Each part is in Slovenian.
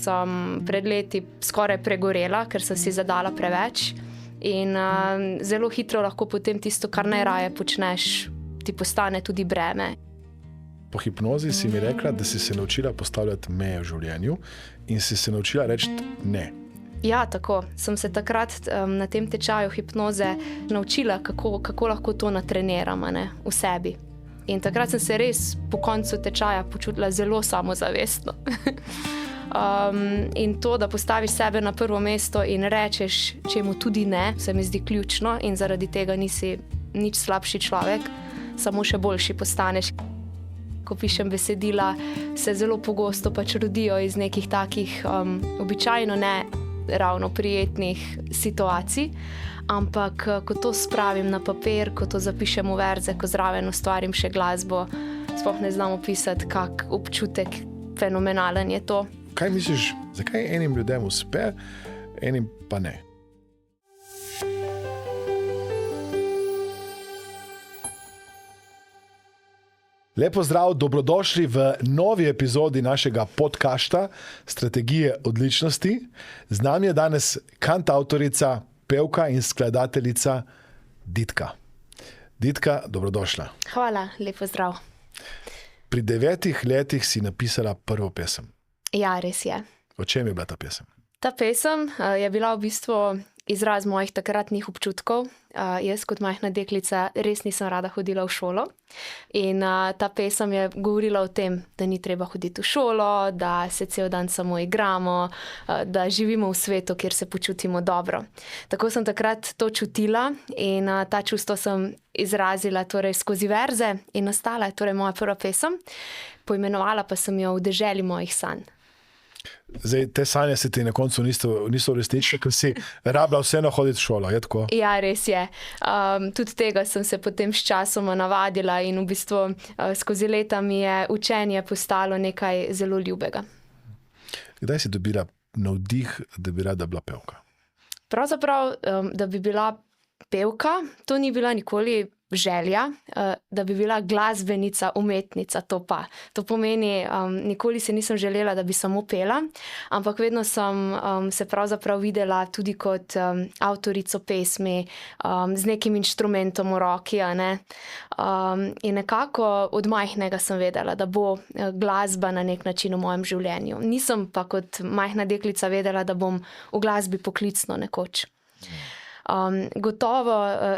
sem pred leti skoraj pregorela, ker sem si zadala preveč. In zelo hitro lahko potem tisto, kar najraje počneš, ti postane tudi breme. Po hipnozi si mi rekla, da si se naučila postavljati meje v življenju in si se naučila reči ne. Ja, tako. Sem se takrat na tem tečaju hipnoze naučila, kako lahko to natreniramo, ne, v sebi. In takrat sem se res po koncu tečaja počutila zelo samozavestno. In to, da postaviš sebe na prvo mesto in rečeš, čemu tudi ne, se mi zdi ključno in zaradi tega nisi nič slabši človek, samo še boljši postaneš. Ko pišem besedila, se zelo pogosto pač rodijo iz nekih takih običajno ne ravno prijetnih situacij, ampak ko to spravim na papir, ko to zapišem v verze, ko zraven ustvarim še glasbo, sploh ne znam opisati, kak občutek fenomenalen je to. Kaj misliš, zakaj enim ljudem uspe, enim pa ne? Lepo zdrav, dobrodošli v novi epizodi našega podcasta Strategije odličnosti. Z nami je danes kantavtorica, pevka in skladateljica Ditka. Ditka, dobrodošla. Hvala, lepo zdrav. Pri 9 letih si napisala prvo pesem. Ja, res je. O čem je bila ta pesem? Ta pesem je bila v bistvu izraz mojih takratnih občutkov. Jaz kot majhna deklica res nisem rada hodila v šolo in ta pesem je govorila o tem, da ni treba hoditi v šolo, da se cel dan samo igramo, da živimo v svetu, kjer se počutimo dobro. Tako sem takrat to čutila in ta čustvo sem izrazila torej skozi verze in nastala je torej moja prva pesem. Poimenovala pa sem jo V deželi mojih sanj. Zdaj, te sanje se ti na koncu niso uresničile, ker si rabila vseeno hoditi v šolo, je tako? Ja, res je. Tudi tega sem se potem s časoma navadila in v bistvu skozi leta mi je učenje postalo nekaj zelo ljubega. Kdaj si dobila navdih, da bi rada bila pevka? Pravzaprav, da bi bila pevka, to ni bila nikoli želja, da bi bila glasbenica, umetnica, to pa. To pomeni, nikoli se nisem želela, da bi samo pela, ampak vedno sem se pravzaprav videla tudi kot avtorico pesmi, z nekim inštrumentom v roki, a ne. In nekako od majhnega sem vedela, da bo glasba na nek način v mojem življenju. Nisem pa kot majhna deklica vedela, da bom v glasbi poklicno nekoč. Gotovo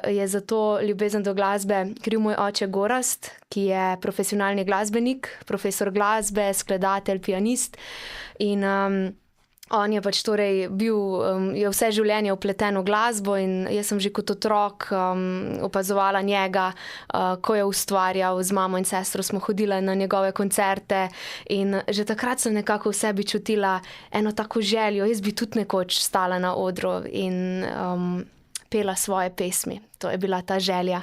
je za to ljubezen do glasbe kriv moj oče Gorazd, ki je profesionalni glasbenik, profesor glasbe, skladatelj, pianist in on je pač torej je vse življenje vpleten v glasbo in jaz sem že kot otrok opazovala njega, ko je ustvarjal, z mamo in sestro smo hodile na njegove koncerte in že takrat sem nekako v sebi čutila eno tako željo, jaz bi tudi nekoč stala na odru in pela svoje pesmi. To je bila ta želja.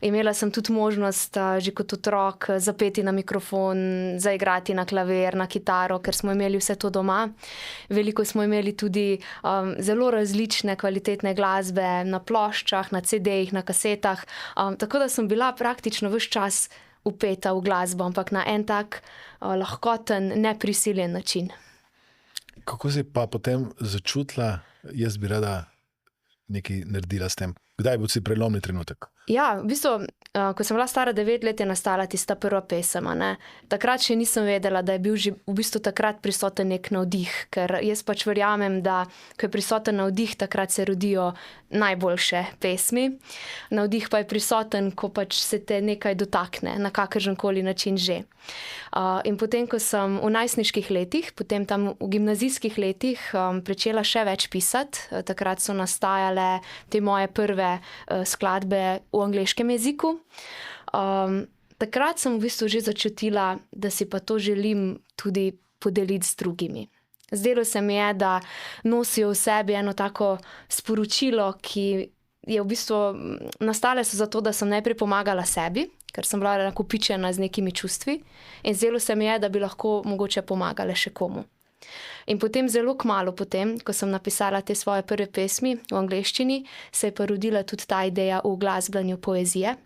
Imela sem tudi možnost že kot otrok zapeti na mikrofon, zaigrati na klavir, na kitaro, ker smo imeli vse to doma. Veliko smo imeli tudi zelo različne kvalitetne glasbe na ploščah, na CD-jih, na kasetah. Tako da sem bila praktično ves čas vpeta v glasbo, ampak na en tak lahkoten, neprisiljen način. Kako si pa potem začutila, jaz bi rada nekaj naredila s tem? Kdaj bo si prelomni trenutek? Ja, v bistvu, ko sem bila stara 9 let, je nastala tista prva pesem, ne. Takrat še nisem vedela, da je bil že v bistvu takrat prisoten nek navdih, ker jaz pač verjamem, da ko je prisoten navdih, takrat se rodijo najboljše pesmi. Navdih pa je prisoten, ko pač se te nekaj dotakne, na kakršenkoli način že. In potem, ko sem v najstniških letih, potem tam v gimnazijskih letih pričela še več pisati, takrat so nastajale te moje prve skladbe v angleškem jeziku. Takrat sem v bistvu že začutila, da si pa to želim tudi podeliti z drugimi. Zdelo se mi je, da nosijo v sebi eno tako sporočilo, ki je v bistvu nastale so zato, da sem najprej pomagala sebi, ker sem bila nakopičena z nekimi čustvi in zdelo se mi je, da bi lahko mogoče pomagala še komu. In potem zelo kmalu potem, ko sem napisala te svoje prve pesmi v angleščini, se je pa rodila tudi ta ideja o uglasbljanju poezije.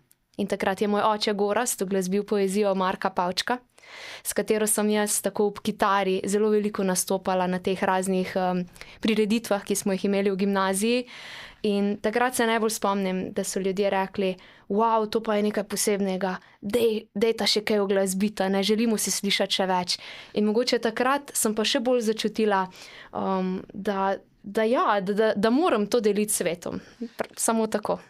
In takrat je moj oče Gorazd uglasbil poezijo Marka Pavčka, s katero sem jaz tako ob kitari zelo veliko nastopala na teh raznih prireditvah, ki smo jih imeli v gimnaziji. In takrat se najbolj spomnim, da so ljudje rekli, wow, to pa je nekaj posebnega, dejta še kaj uglasbita, ne želimo si slišati še več. In mogoče takrat sem pa še bolj začutila, da moram to deliti s svetom. Samo tako.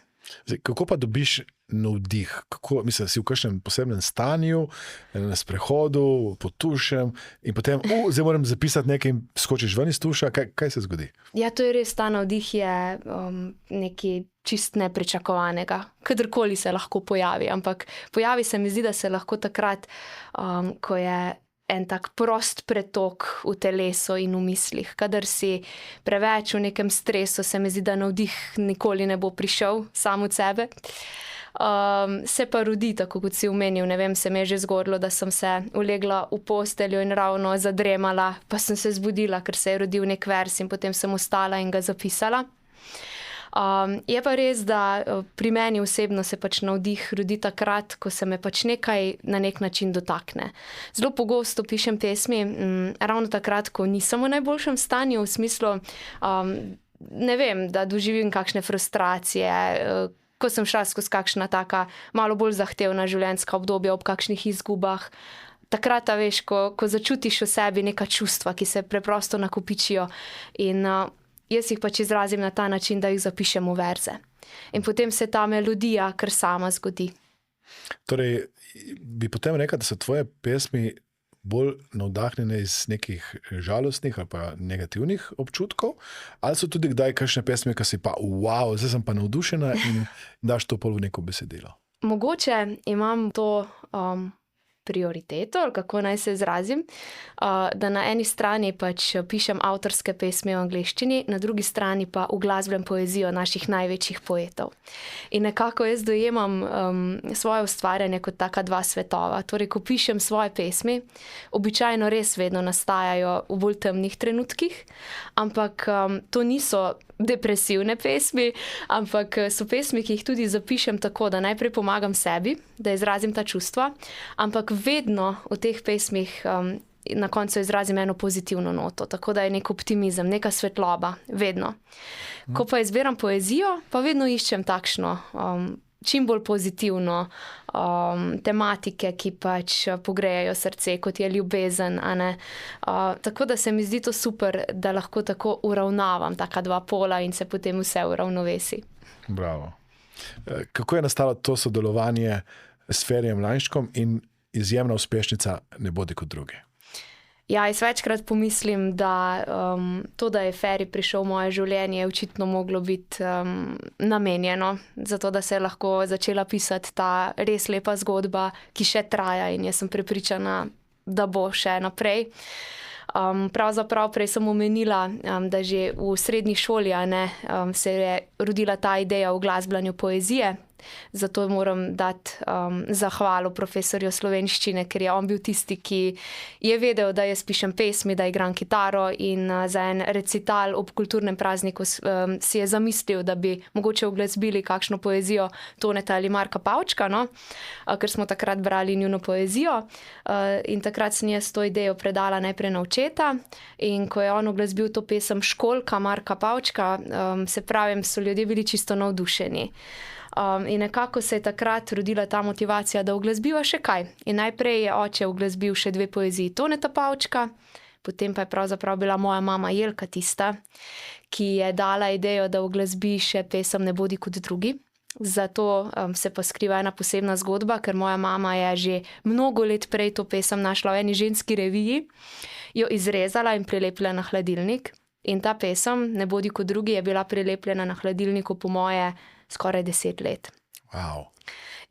Zdaj, kako pa dobiš navdih? Mislim, si v kakšnem posebnem stanju, na sprehodu, pod tušem in potem, zdaj moram zapisati nekaj in skočiš ven iz tuša. Kaj se zgodi? Ja, to je res, ta navdih je nekaj čist nepričakovanega. Kadarkoli se lahko pojavi, ampak pojavi se mi zdi, da se lahko takrat, ko je en tak prost pretok v telesu in v mislih. Kadar si preveč v nekem stresu, se mi zdi, da navdih nikoli ne bo prišel sam od sebe. Se pa rodi, tako kot si omenil, ne vem, se mi je že zgodilo, da sem se ulegla v posteljo in ravno zadremala, pa sem se zbudila, ker se je rodil nek vers in potem sem ostala in ga zapisala. Je pa res, da pri meni osebno se pač navdih rodi takrat, ko se me pač nekaj na nek način dotakne. Zelo pogosto pišem pesmi, ravno takrat, ko nisem v najboljšem stanju, v smislu, ne vem, da doživim kakšne frustracije, ko sem šla skozi kakšna taka malo bolj zahtevna življenjska obdobja ob kakšnih izgubah. Takrat, veš, ko začutiš v sebi neka čustva, ki se preprosto nakopičijo in jaz jih pač izrazim na ta način, da jih zapišem v verze. In potem se ta melodija kar sama zgodi. Torej, bi potem rekla, da so tvoje pesmi bolj navdahnjene iz nekih žalostnih ali pa negativnih občutkov, ali so tudi kdaj kakšne pesmi, ki si pa, wow, zdaj sem pa navdušena in daš to pol v neko besedilo? Mogoče imam to prioriteto, ali kako naj se izrazim, da na eni strani pač pišem avtorske pesmi v angleščini, na drugi strani pa uglasbljam poezijo naših največjih poetov. In nekako jaz dojemam svoje ustvarjanje kot taka dva svetova. Torej, ko pišem svoje pesmi, običajno res vedno nastajajo v bolj temnih trenutkih, ampak to niso depresivne pesmi, ampak so pesmi, ki jih tudi zapišem tako, da najprej pomagam sebi, da izrazim ta čustva, ampak vedno v teh pesmih na koncu izrazim eno pozitivno noto, tako da je nek optimizem, neka svetloba, vedno. Ko pa izbiram poezijo, pa vedno iščem takšno, čim bolj pozitivno tematike, ki pač pogrejejo srce, kot je ljubezen, a ne. Tako da se mi zdi to super, da lahko tako uravnavam taka dva pola in se potem vse uravnovesi. Bravo. Kako je nastalo to sodelovanje s Ferijem Lainškom in izjemna uspešnica Ne bodi kot drugi? Ja, jaz večkrat pomislim, da to, da je Feri prišel v moje življenje, je očitno moglo biti namenjeno, zato da se je lahko začela pisati ta res lepa zgodba, ki še traja in jaz sem prepričana, da bo še naprej. Pravzaprav prej sem omenila, da že v srednji šoli se je rodila ta ideja o uglasbljanju poezije. Zato moram dati zahvalo profesorju slovenščine, ker je on bil tisti, ki je vedel, da jaz pišem pesmi, da igram kitaro in za en recital ob kulturnem prazniku si je zamislil, da bi mogoče uglasbili kakšno poezijo Toneta ali Marka Pavčka, no? Ker smo takrat brali njuno poezijo in takrat sem jaz to idejo predala najprej na očeta in ko je on uglasbil to pesem Školjka Marka Pavčka, se pravim, so ljudje bili čisto navdušeni. In nekako se je takrat rodila ta motivacija, da uglasbiva še kaj. In najprej je oče uglasbil še 2 poeziji Toneta Pavčka, potem pa je pravzaprav bila moja mama Jelka tista, ki je dala idejo, da uglasbi še pesem Ne bodi kot drugi. Zato se pa skriva ena posebna zgodba, ker moja mama je že mnogo let prej to pesem našla v eni ženski reviji, jo izrezala in prilepila na hladilnik. In ta pesem Ne bodi kot drugi je bila prilepljena na hladilniku po moje skoraj 10 let. Wow.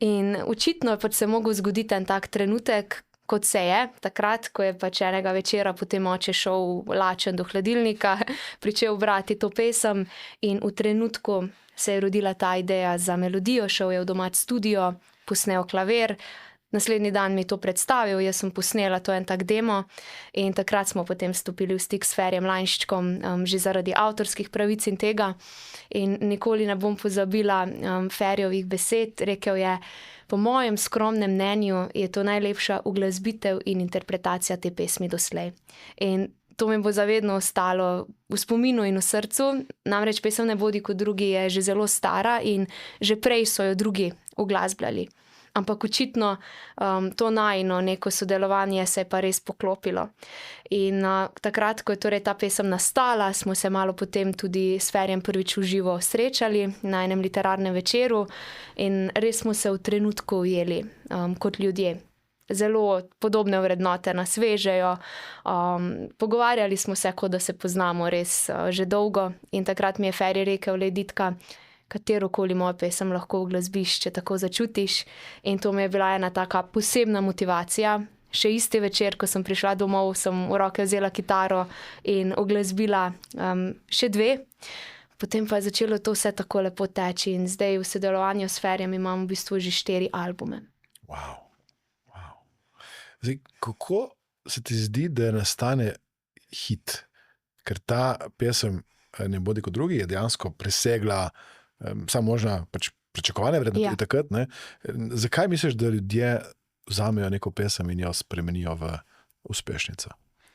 In očitno je pač se mogel zgoditi en tak trenutek, kot se je, takrat, ko je pač enega večera potem oče šel lačen do hladilnika, pričel brati to pesem in v trenutku se je rodila ta ideja za melodijo, šel je v domač studio, posnel klavir, naslednji dan mi to predstavil, jaz sem posnela, to je en tak demo in takrat smo potem stopili v stik s Ferjem Lainščkom, že zaradi avtorskih pravic in tega. In nikoli ne bom pozabila Ferjovih besed, rekel je: po mojem skromnem mnenju je to najlepša uglasbitev in interpretacija te pesmi doslej. In to mi bo zavedno ostalo v spominu in v srcu, namreč pesem Ne bodi kot drugi je že zelo stara in že prej so jo drugi uglasbljali. Ampak očitno to najino neko sodelovanje se je pa res poklopilo. In takrat, ko je torej ta pesem nastala, smo se malo potem tudi s Ferjem prvič v živo srečali na enem literarnem večeru in res smo se v trenutku ujeli kot ljudje. Zelo podobne vrednote nas vežejo, pogovarjali smo se, kot da se poznamo res že dolgo in takrat mi je Ferji rekel: "Lej, Ditka, katerokoli mojo pesem lahko uglasbiš, če tako začutiš." In to mi je bila ena taka posebna motivacija. Še isti večer, ko sem prišla domov, sem v roke vzela kitaro in uglasbila še 2. Potem pa je začelo to vse tako lepo teči in zdaj v sodelovanju s Ferjem imam v bistvu že 4 albume. Wow. Zdaj, kako se ti zdi, da nastane hit? Ker ta pesem Ne bodi kot drugi je dejansko presegla samo možna pričakovanja, verjetno tudi takrat. Ne? Zakaj misliš, da ljudje vzamejo neko pesem in jo spremenijo v uspešnico?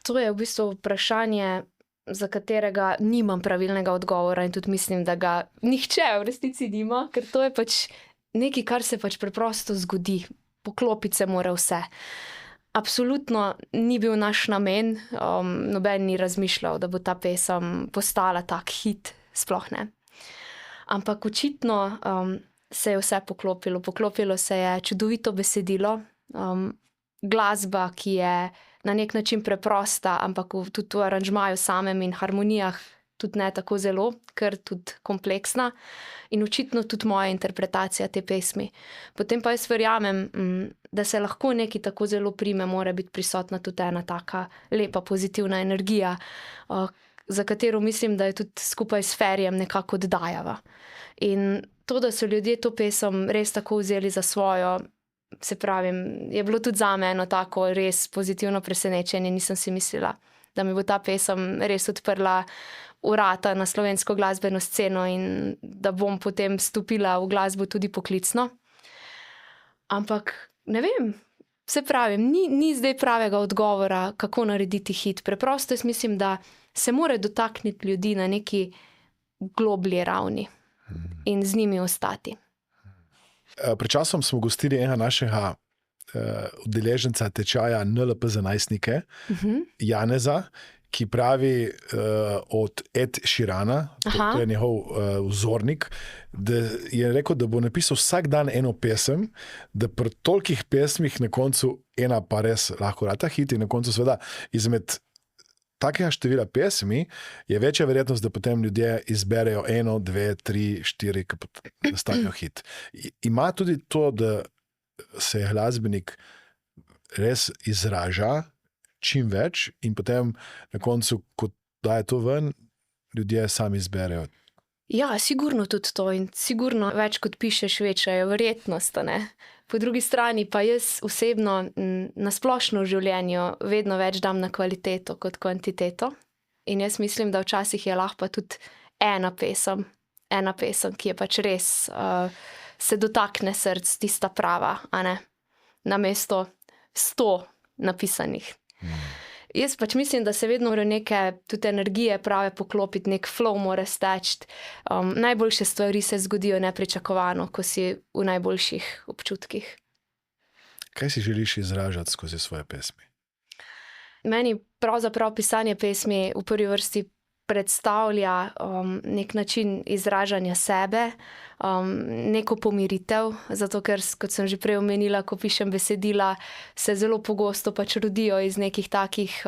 To je v bistvu vprašanje, za katerega nimam pravilnega odgovora in tudi mislim, da ga nihče v resnici nima, ker to je nekaj, kar se preprosto zgodi. Poklopiti se mora vse. Absolutno ni bil naš namen, noben ni razmišljal, da bo ta pesem postala tak hit, sploh ne. Ampak očitno se je vse poklopilo. Poklopilo se je čudovito besedilo, glasba, ki je na nek način preprosta, ampak tudi v aranžmaju samem in harmonijah tudi ne tako zelo, ker tudi kompleksna in očitno tudi moja interpretacija te pesmi. Potem pa jaz verjamem, da se lahko nekaj tako zelo prime, mora biti prisotna tudi ena taka lepa, pozitivna energija, za katero mislim, da je tudi skupaj s Ferjem nekako oddajava. In to, da so ljudje to pesem res tako vzeli za svojo, se pravim, je bilo tudi zame eno tako res pozitivno presenečenje. Nisem si mislila, da mi bo ta pesem res odprla vrata na slovensko glasbeno sceno in da bom potem stopila v glasbo tudi poklicno. Ampak ne vem, se pravim, ni zdaj pravega odgovora, kako narediti hit. Preprosto jaz mislim, da se mora dotakniti ljudi na neki globlji ravni in z njimi ostati. Pred časom smo gostili enega našega udeleženca tečaja NLP za najstnike, Janeza, ki pravi od Ed Sheerana, to je njegov vzornik, da je rekel, da bo napisal vsak dan eno pesem, da pri tolikih pesmih na koncu ena pa res lahko rata hit in na koncu seveda izmed takega števila pesmi je večja verjetnost, da potem ljudje izberejo 1, 2, 3, 4, ki nastanejo hit. Ima tudi to, da se glasbenik res izraža čim več in potem na koncu, ko daje to ven, ljudje sami izberejo. Ja, sigurno tudi to in sigurno več kot pišeš, večja je verjetnost, ne? Po drugi strani pa jaz osebno na splošno v življenju vedno več dam na kvaliteto kot kvantiteto in jaz mislim, da včasih je lahko tudi ena pesem, ki je res se dotakne src, tista prava, a ne? Namesto 100 napisanih. Jaz mislim, da se vedno mora neke tudi energije prave poklopiti, nek flow mora steči. Najboljše stvari se zgodijo nepričakovano, ko si v najboljših občutkih. Kaj si želiš izražati skozi svoje pesmi? Meni pravzaprav pisanje pesmi v prvi vrsti predstavlja nek način izražanja sebe, neko pomiritev, zato ker, kot sem že prej omenila, ko pišem besedila, se zelo pogosto rodijo iz nekih takih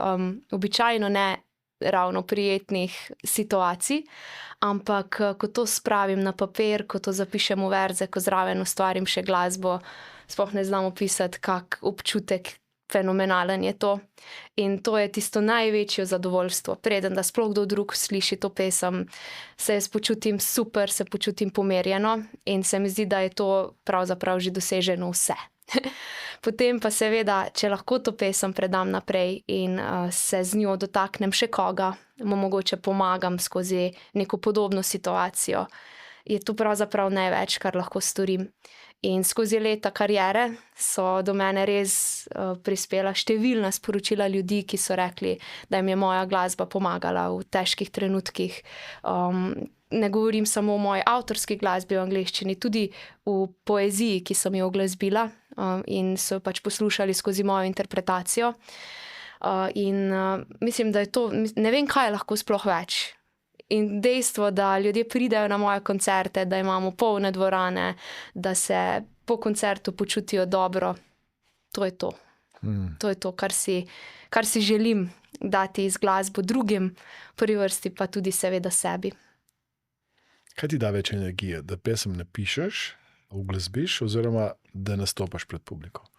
običajno ne ravno prijetnih situacij, ampak ko to spravim na papir, ko to zapišem v verze, ko zraven ustvarim še glasbo, sploh ne znam opisati, kak občutek fenomenalen je to. In to je tisto največje zadovoljstvo. Preden da sploh kdo drug sliši to pesem, se jaz počutim super, se počutim pomirjeno in se mi zdi, da je to pravzaprav že doseženo vse. Potem pa seveda, če lahko to pesem predam naprej in se z njo dotaknem še koga, mu mogoče pomagam skozi neko podobno situacijo, je to pravzaprav največ, kar lahko storim. In skozi leta kariere so do mene res prispela številna sporočila ljudi, ki so rekli, da jim je moja glasba pomagala v težkih trenutkih. Ne govorim samo o moji avtorski glasbi v angleščini, tudi v poeziji, ki sem jo uglasbila in so jo pač poslušali skozi mojo interpretacijo. In mislim, da je to, ne vem, kaj je lahko sploh več. In dejstvo, da ljudje pridejo na moje koncerte, da imamo polne dvorane, da se po koncertu počutijo dobro, to je to. To je to, kar si želim dati z glasbo drugim, v prvi vrsti pa tudi seveda sebi. Kaj ti da več energije, da pesem napišeš, uglasbiš oziroma da nastopaš pred publiko?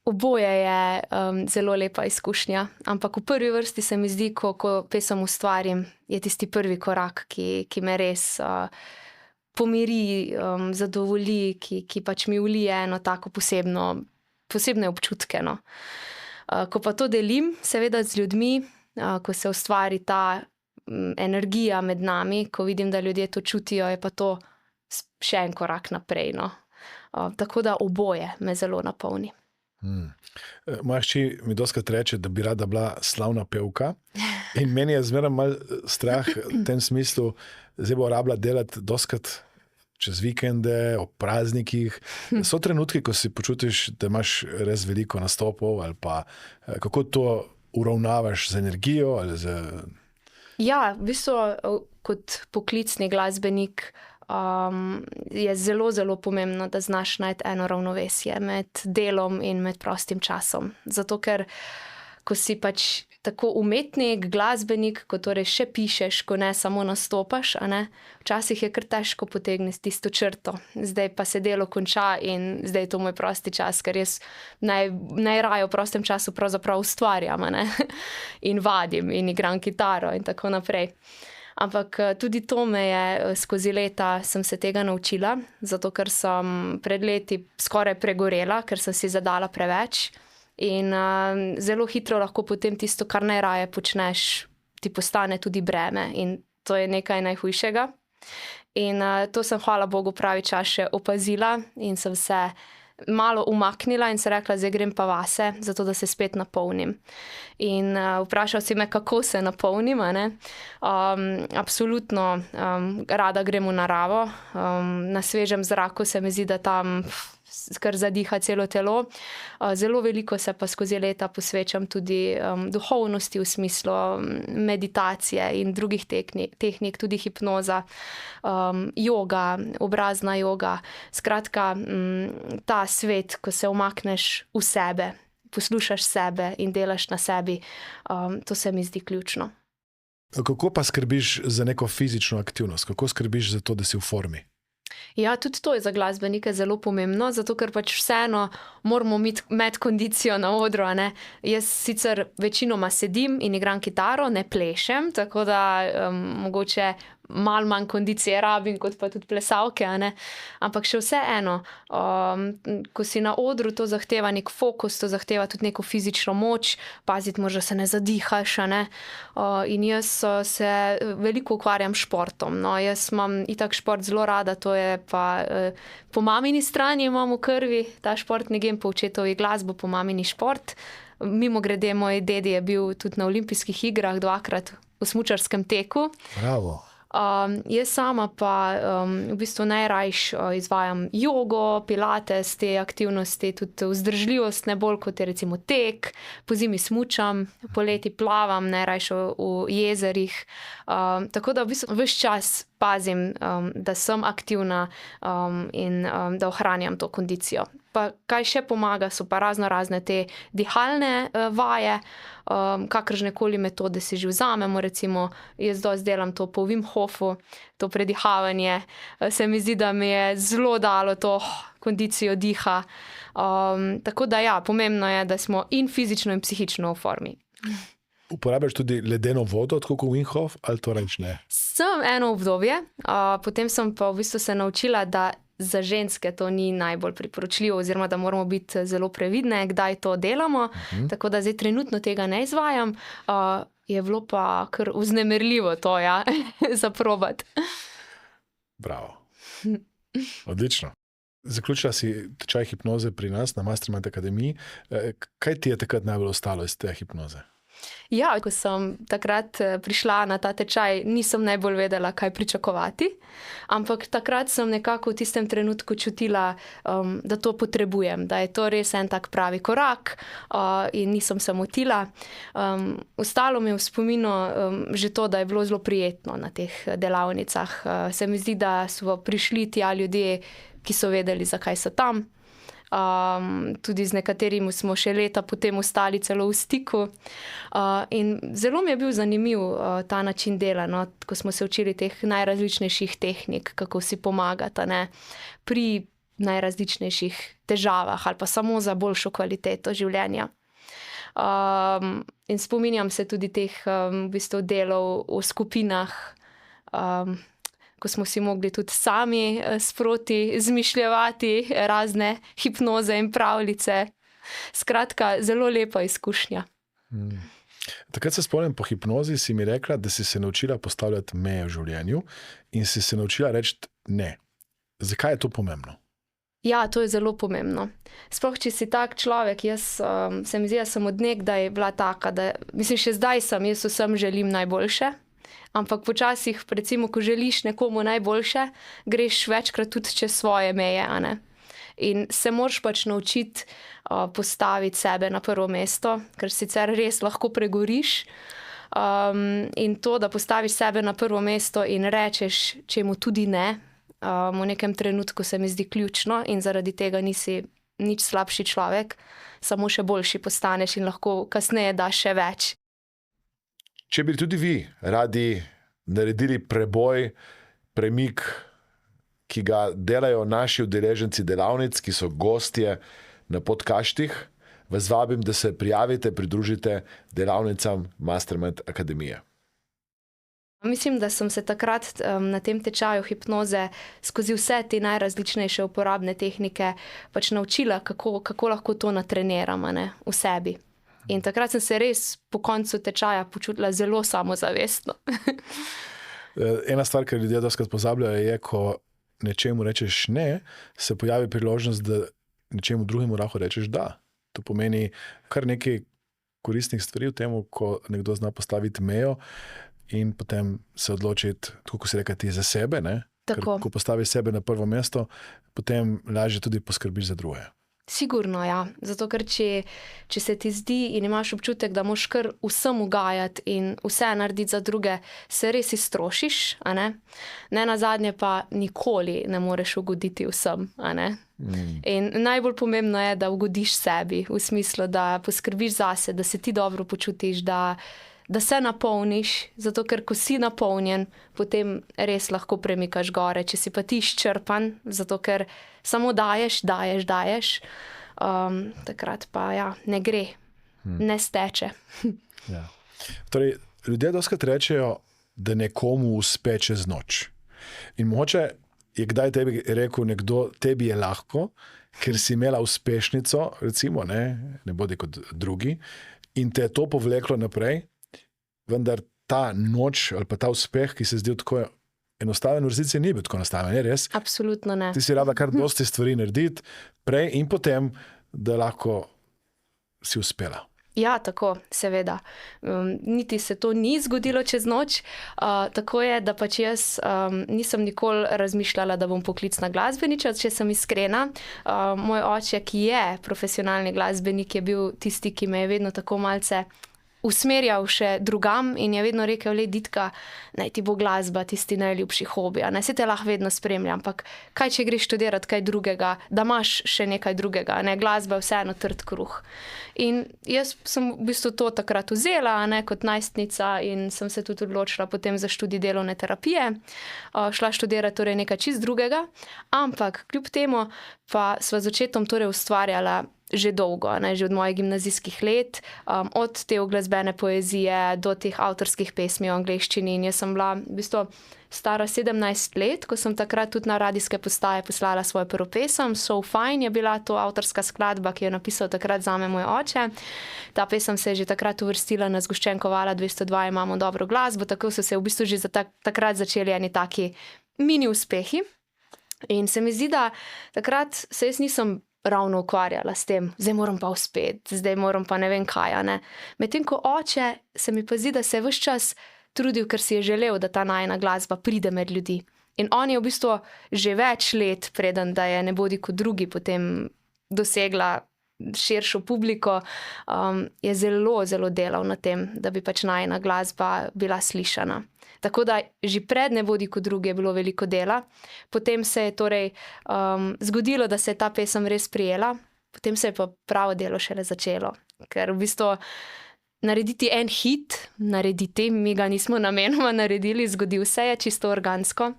Oboje je zelo lepa izkušnja, ampak v prvi vrsti se mi zdi, ko pesem ustvarim, je tisti prvi korak, ki me res pomiri, zadovolji, ki pač mi vlije eno tako posebne občutke. No. Ko pa to delim, seveda z ljudmi, ko se ustvari ta energija med nami, ko vidim, da ljudje to čutijo, je pa to še en korak naprej. No. Tako da oboje me zelo napolni. Moja hči mi dostikrat reče, da bi rada bila slavna pevka in meni je zmeraj malo strah v tem smislu, zdaj bo rabila delati dostikrat čez vikende, ob praznikih. So trenutki, ko si počutiš, da imaš res veliko nastopov ali pa kako to uravnavaš z energijo ali z... Ja, v bistvu kot poklicni glasbenik je zelo, zelo pomembno, da znaš najti eno ravnovesje med delom in med prostim časom. Zato, ker ko si pač tako umetnik, glasbenik, ko torej še pišeš, ko ne samo nastopaš, včasih je kar težko potegniti tisto črto. Zdaj pa se delo konča in zdaj je to moj prosti čas, ker jaz najraje v prostem času pravzaprav ustvarjam, in vadim in igram kitaro in tako naprej. Ampak tudi to me je skozi leta, sem se tega naučila, zato ker sem pred leti skoraj pregorela, ker sem si zadala preveč in zelo hitro lahko potem tisto, kar najraje počneš, ti postane tudi breme in to je nekaj najhujšega. In to sem, hvala Bogu, pravi čas še opazila in sem se malo umaknila in se rekla, zdaj grem pa vase, zato da se spet napolnim. In vprašal si me, kako se napolnim, absolutno rada grem v naravo, na svežem zraku se mi zdi, da tam kar zadiha celo telo. Zelo veliko se pa skozi leta posvečam tudi duhovnosti v smislu meditacije in drugih tehnik, tudi hipnoza, joga, obrazna joga. Skratka, ta svet, ko se umakneš v sebe, poslušaš sebe in delaš na sebi, to se mi zdi ključno. Kako pa skrbiš za neko fizično aktivnost? Kako skrbiš za to, da si v formi? Ja, tudi to je za glasbenike zelo pomembno, zato ker pač vseeno moramo imeti kondicijo na odru, Jaz sicer večinoma sedim in igram kitaro, ne plešem, tako da mogoče malo manj kondicije rabim, kot pa tudi plesalke, Ampak še vseeno, ko si na odru, to zahteva nek fokus, to zahteva tudi neko fizično moč, paziti moraš, da se ne zadihaš, In jaz se veliko ukvarjam s športom, Jaz imam itak šport zelo rada, to je pa po mamini strani imam v krvi ta športni gen, po očetovi glasbo, po mamini šport. Mimogrede, moj dedi je bil tudi na olimpijskih igrah 2-krat v smučarskem teku. Bravo. Jaz sama pa v bistvu najrajš izvajam jogo, pilates, te aktivnosti, tudi vzdržljivost, ne bolj kot je recimo tek, po zimi smučam, poleti plavam, najrajš v jezerih, tako da v bistvu ves čas pazim, da sem aktivna in da ohranjam to kondicijo. Pa kaj še pomaga, so pa razne te dihalne vaje, kakršnekoli metode si že vzamemo, recimo jaz dosti delam to po Wim Hofu, to predihavanje, se mi zdi, da mi je zelo dalo to kondicijo diha, tako da ja, pomembno je, da smo in fizično in psihično v formi. Uporabljaš tudi ledeno vodo, tako kot Wim Hof, ali to reč ne? Sem eno obdobje, potem sem pa v bistvu se naučila, da za ženske to ni najbolj priporočljivo, oziroma da moramo biti zelo previdne, kdaj to delamo. Tako da zdaj trenutno tega ne izvajam. Je bilo pa kar vznemirljivo to, ja, zaprobati. Bravo. Odlično. Zaključila si tečaj hipnoze pri nas na Mastermind Akademiji. Kaj ti je takrat najbolj ostalo iz te hipnoze? Ja, ko sem takrat prišla na ta tečaj, nisem najbolj vedela, kaj pričakovati, ampak takrat sem nekako v tistem trenutku čutila, da to potrebujem, da je to res en tak pravi korak, in nisem se motila. Ostalo mi je v spominu že to, da je bilo zelo prijetno na teh delavnicah. Se mi zdi, da so prišli tja ljudje, ki so vedeli, zakaj so tam. Tudi z nekaterimi smo še leta potem ostali celo v stiku. In zelo mi je bil zanimiv ta način dela, no, ko smo se učili teh najrazličnejših tehnik, kako si pomagati, ne, pri najrazličnejših težavah ali pa samo za boljšo kvaliteto življenja. In spominjam se tudi teh v bistvu delov v skupinah, ko smo si mogli tudi sami sproti izmišljevati razne hipnoze in pravljice. Skratka, zelo lepa izkušnja. Takrat se spomnim, po hipnozi si mi rekla, da si se naučila postavljati meje v življenju in si se naučila reči ne. Zakaj je to pomembno? Ja, to je zelo pomembno. Sploh, če si tak človek, jaz se mi zdi, da sem od nekdaj bila taka, da mislim, še zdaj jaz vsem želim najboljše. Ampak počasih, recimo, ko želiš nekomu najboljše, greš večkrat tudi čez svoje meje, a ne? In se moraš pač naučiti postaviti sebe na prvo mesto, ker sicer res lahko pregoriš. In to, da postaviš sebe na prvo mesto in rečeš čemu tudi ne, v nekem trenutku se mi zdi ključno in zaradi tega nisi nič slabši človek, samo še boljši postaneš in lahko kasneje daš še več. Če bi tudi vi radi naredili preboj, premik, ki ga delajo naši udeleženci delavnic, ki so gostje na podkastih, vas vabim, da se prijavite, pridružite delavnicam Mastermind Akademije. Mislim, da sem se takrat na tem tečaju hipnoze skozi vse te najrazličnejše uporabne tehnike pač naučila, kako lahko to natreniram, ne, v sebi. In takrat sem se res po koncu tečaja počutila zelo samozavestno. Ena stvar, ki ljudje dostikrat pozabljajo, je, ko nečemu rečeš ne, se pojavi priložnost, da nečemu drugemu lahko rečeš da. To pomeni kar nekaj koristnih stvari v tem, ko nekdo zna postaviti mejo in potem se odločiti, tako ko si rekel, ti za sebe, ne? Ker, ko postaviš sebe na prvo mesto, potem lažje tudi poskrbiš za druge. Sigurno, ja. Zato, ker če se ti zdi in imaš občutek, da moraš kar vsem ugajati in vse narediti za druge, se res iztrošiš, a ne? Nenazadnje pa nikoli ne moreš ugoditi vsem, a ne? In najbolj pomembno je, da ugodiš sebi, v smislu, da poskrbiš zase, da se ti dobro počutiš, da se napolniš, zato ker ko si napolnjen, potem res lahko premikaš gore. Če si pa ti izčrpan, zato ker samo daješ, takrat pa ja, ne gre, ne steče. Ja. Torej, ljudje dostikrat rečejo, da nekomu uspe čez noč. In mogoče je kdaj tebi rekel nekdo, tebi je lahko, ker si imela uspešnico, recimo, ne bodi kot drugi, in te je to povleklo naprej, vendar ta noč ali pa ta uspeh, ki se zdi tako enostaven, v resnici ni bil tako enostaven, je res? Absolutno ne. Ti si rabila kar dosti stvari narediti prej in potem, da lahko si uspela. Ja, tako, seveda. Niti se to ni zgodilo čez noč. Tako je, da pač jaz nisem nikoli razmišljala, da bom poklicna glasbenica, če sem iskrena. Moj oče, ki je profesionalni glasbenik, je bil tisti, ki me je vedno tako malce usmerjal še drugam in je vedno rekel, le Ditka, naj ti bo glasba tisti najljubši hobi, a ne, se te lahko vedno spremlja, ampak kaj, če greš študirati kaj drugega, da imaš še nekaj drugega, ne, glasba je vseeno trd kruh. In jaz sem v bistvu to takrat vzela, ne, kot najstnica in sem se tudi odločila potem za študij delovne terapije, šla študirati torej nekaj čist drugega, ampak kljub temu pa sva z očetom torej ustvarjala že dolgo, ne, že od mojih gimnazijskih let, od te uglasbene poezije do teh avtorskih pesmi v angleščini. In jaz sem bila v bistvu stara 17 let, ko sem takrat tudi na radijske postaje poslala svojo prvo pesem. So Fine je bila to avtorska skladba, ki jo je napisal takrat zame moj oče. Ta pesem se je že takrat uvrstila na zgoščenko Vala 202 Imamo dobro glasbo, tako so se v bistvu že takrat začeli eni taki mini uspehi. In se mi zdi, da takrat se jaz nisem ravno ukvarjala s tem, zdaj moram pa uspeti, zdaj moram pa ne vem kaj, a ne. Medtem ko oče se mi pa zdi, da se je ves čas trudil, ker si je želel, da ta najina glasba pride med ljudi. In on je v bistvu že več let, preden da je Ne bodi kot drugi potem dosegla širšo publiko, je zelo, zelo delal na tem, da bi pač najina glasba bila slišana. Tako da že pred Ne bodi kot drugi je bilo veliko dela. Potem se je torej zgodilo, da se je ta pesem res prijela, potem se je pa pravo delo šele začelo. Ker v bistvu narediti en hit, mi ga nismo namenoma naredili, zgodil se je čisto organsko.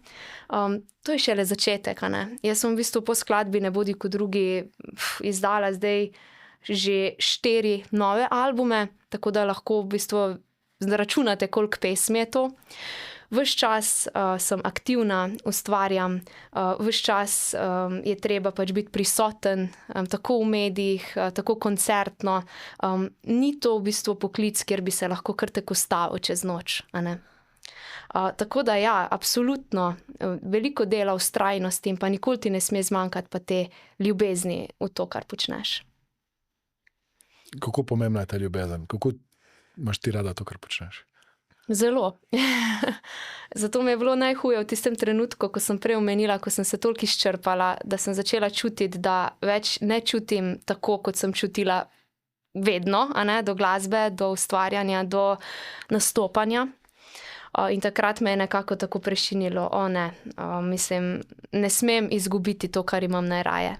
To je šele začetek, a ne. Jaz sem v bistvu po skladbi Ne bodi kot drugi izdala zdaj že 4 nove albume, tako da lahko v bistvu zračunate, koliko pesmi je to. Ves čas sem aktivna, ustvarjam, ves čas je treba pač biti prisoten, tako v medijih, tako koncertno. Ni to v bistvu poklic, kjer bi se lahko kar tako ustavil čez noč, a ne. Tako da ja, absolutno, veliko dela, vztrajnosti in pa nikoli ti ne sme zmanjkati pa te ljubezni v to, kar počneš. Kako pomembna je ta ljubezen? Kako imaš ti rada to, kar počneš? Zelo. Zato mi je bilo najhuje v tistem trenutku, ko sem prej omenila, ko sem se toliko izčrpala, da sem začela čutiti, da več ne čutim tako, kot sem čutila vedno, a ne, do glasbe, do ustvarjanja, do nastopanja. In takrat me je nekako tako prešinilo, mislim, ne smem izgubiti to, kar imam najraje.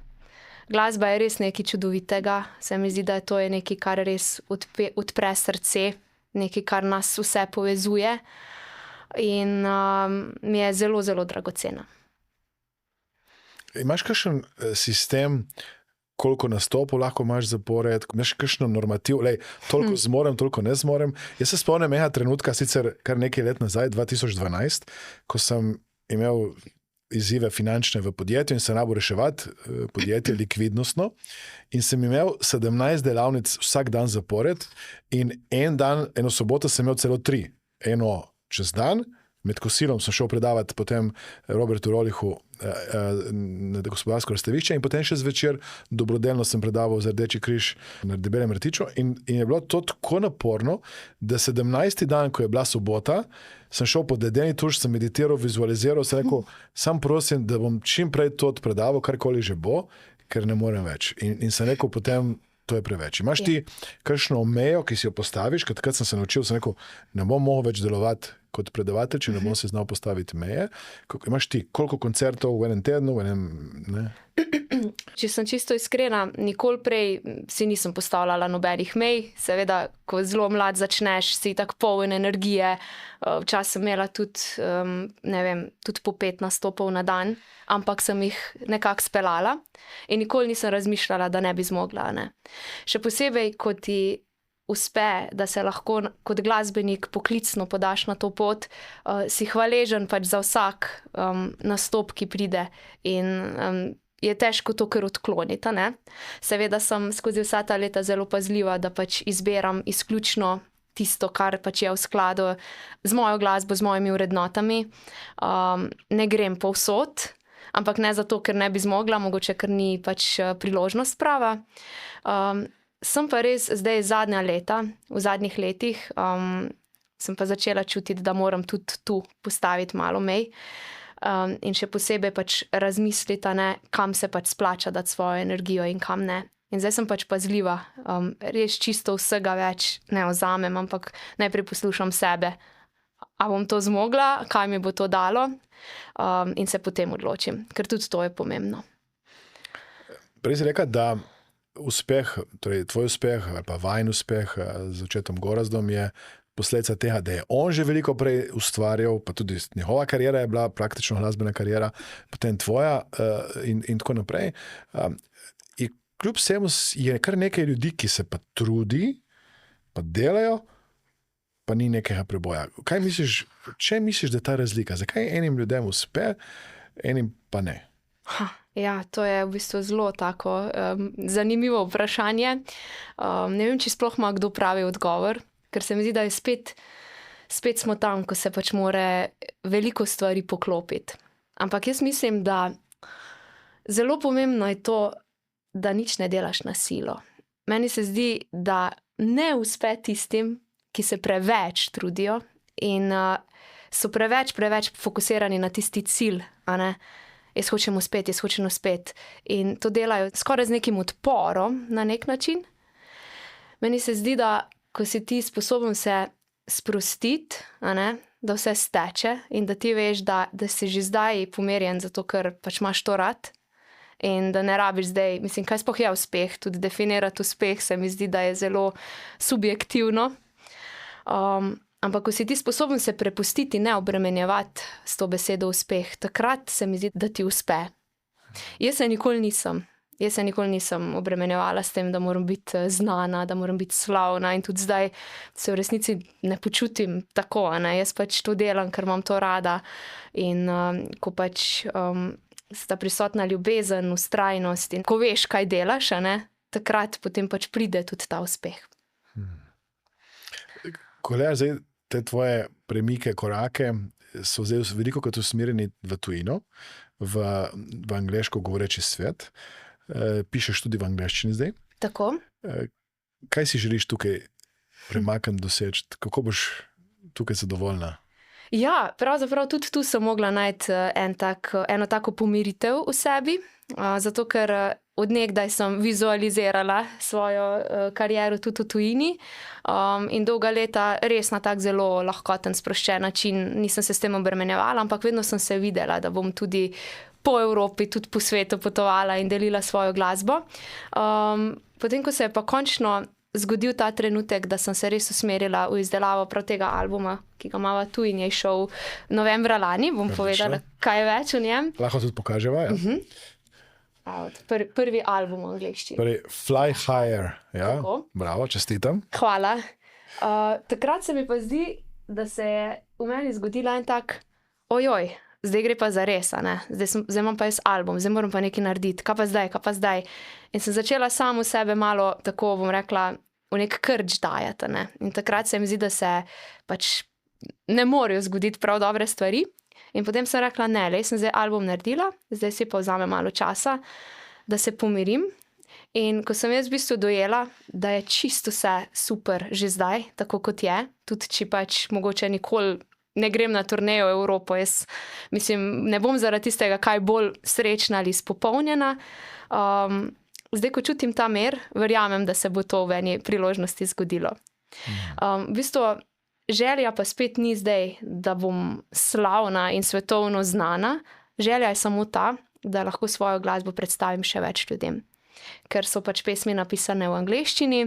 Glasba je res nekaj čudovitega, se mi zdi, da je to nekaj, kar res odpre srce, nekaj, kar nas vse povezuje in mi je zelo, zelo dragocena. Imaš kakšen sistem, koliko nastopov lahko imaš zapored, imaš kakšen normativ, toliko zmorem, toliko ne zmorem? Jaz se spomnim enega trenutka, sicer kar nekaj let nazaj, 2012, ko sem imel izzive finančne v podjetju in se nabo reševati podjetje likvidnostno in sem imel 17 delavnic vsak dan zapored in eno soboto sem imel celo 3. Eno čez dan, med kosilom sem šel predavati potem Robertu Rolihu na gospodarsko razstavišče in potem še zvečer dobrodelno sem predaval za Rdeči križ na Debelem rtiču in je bilo to tako naporno, da 17. dan, ko je bila sobota, sem šel po ledeni tuš, sem meditiral, vizualiziral, sem rekel, sam prosim, da bom čim prej to predaval, karkoli že bo, ker ne morem več. In sem rekel potem, to je preveč. Imaš ti kakšno mejo, ki si jo postaviš, ker takrat sem se naučil, sem rekel, ne bom mogel več delovati kot predavatelj, če ne bom se znal postaviti meje. Imaš ti koliko koncertov v enem tednu, v enem, ne? Če sem čisto iskrena, nikoli prej si nisem postavljala nobenih mej. Seveda, ko zelo mlad začneš, si tako poln energije. Včasih sem imela tudi, tudi po 5 nastopov na dan, ampak sem jih nekako speljala in nikoli nisem razmišljala, da ne bi zmogla, ne. Še posebej, ko ti uspe, da se lahko kot glasbenik poklicno podaš na to pot, si hvaležen pač za vsak nastop, ki pride in je težko to kar odkloniti, ne. Seveda sem skozi vsa ta leta zelo pazljiva, da pač izbiram izključno tisto, kar pač je v skladu z mojo glasbo, z mojimi vrednotami. Ne grem povsod, ampak ne zato, ker ne bi zmogla, mogoče, ker ni pač priložnost prava. Sem pa res zdaj zadnja leta, v zadnjih letih, sem pa začela čutiti, da moram tudi tu postaviti malo mej. In še posebej pač razmisliti, kam se pač splača dati svojo energijo in kam ne. In zdaj sem pač pazljiva, res čisto vsega več ne vzamem, ampak najprej poslušam sebe. A bom to zmogla, kaj mi bo to dalo, in se potem odločim, ker tudi to je pomembno. Prej si rekla, da uspeh, torej tvoj uspeh ali pa vajin uspeh z očetom Gorazdom je posledica tega, da je on že veliko prej ustvarjal, pa tudi njegova karijera je bila praktično glasbena karijera, potem tvoja in tako naprej. kljub vsemu je kar nekaj ljudi, ki se pa trudi, pa delajo, pa ni nekega preboja. Kaj misliš, če misliš, da je ta razlika? Zakaj enim ljudem uspe, enim pa ne? Ja, to je v bistvu zelo tako zanimivo vprašanje. Ne vem, če sploh ima kdo pravi odgovor, ker se mi zdi, da je spet smo tam, ko se pač more veliko stvari poklopiti. Ampak jaz mislim, da zelo pomembno je to, da nič ne delaš na silo. Meni se zdi, da ne uspe tistim, ki se preveč trudijo in so preveč fokusirani na tisti cilj, a ne? Jaz hočem uspeti. In to delajo skoraj z nekim odporom na nek način. Meni se zdi, da ko si ti sposoben se sprostiti, a ne, da vse steče in da ti veš, da si že zdaj pomirjen, zato ker pač imaš to rad in da ne rabiš zdaj, mislim, kaj sploh je uspeh, tudi definirati uspeh se mi zdi, da je zelo subjektivno. Ampak ko si ti sposoben se prepustiti, ne obremenjevati s to besedo uspeh, takrat se mi zdi, da ti uspe. Jaz se nikoli nisem obremenjevala s tem, da moram biti znana, da moram biti slavna in tudi zdaj se v resnici ne počutim tako, ne? Jaz pač to delam, ker imam to rada in ko pač sta prisotna ljubezen, vztrajnost in ko veš, kaj delaš, ne? Takrat potem pač pride tudi ta uspeh. Ko gledaš zdaj te tvoje premike, korake, so zdaj veliko kot usmerjeni v tujino, v angleško govoreči svet. Pišeš tudi v angleščini zdaj. Tako. Kaj si želiš tukaj premakniti, doseči? Kako boš tukaj zadovoljna? Ja, pravzaprav tudi tu sem mogla najti eno tako pomiritev v sebi, zato ker od nekdaj sem vizualizirala svojo kariero tudi v tujini in dolga leta res na tak zelo lahkoten, sproščen način nisem se s tem obremenjevala, ampak vedno sem se videla, da bom tudi po Evropi, tudi po svetu potovala in delila svojo glasbo. Potem, ko se je pa končno zgodil ta trenutek, da sem se res usmerila v izdelavo prav tega albuma, ki ga imava tu in je šel novembra lani, bom povedala kaj več o njem. Lahko tudi pokaževa, ja. Prvi album v angleščini. Torej, Fly Higher, ja. Tako. Bravo, čestitam. Hvala. Takrat se mi pa zdi, da se je v meni zgodila en tak, ojoj, zdaj gre pa za res, a ne? Zdaj imam pa jaz album, zdaj moram pa nekaj narediti, kaj pa zdaj. In sem začela samo sebe malo, tako bom rekla, v nek krč dajati, ne? In takrat se mi zdi, da se pač ne morejo zgoditi prav dobre stvari. In potem sem rekla, ne, jaz sem zdaj album naredila, zdaj si pa vzame malo časa, da se pomirim. In ko sem jaz v bistvu dojela, da je čisto vse super že zdaj, tako kot je, tudi če pač mogoče nikoli ne grem na turnejo v Evropo, jaz mislim, ne bom zaradi tistega kaj bolj srečna ali spopolnjena. Zdaj, ko čutim ta mir, verjamem, da se bo to v eni priložnosti zgodilo. V bistvu želja pa spet ni zdaj, da bom slavna in svetovno znana. Želja je samo ta, da lahko svojo glasbo predstavim še več ljudem. Ker so pač pesmi napisane v angleščini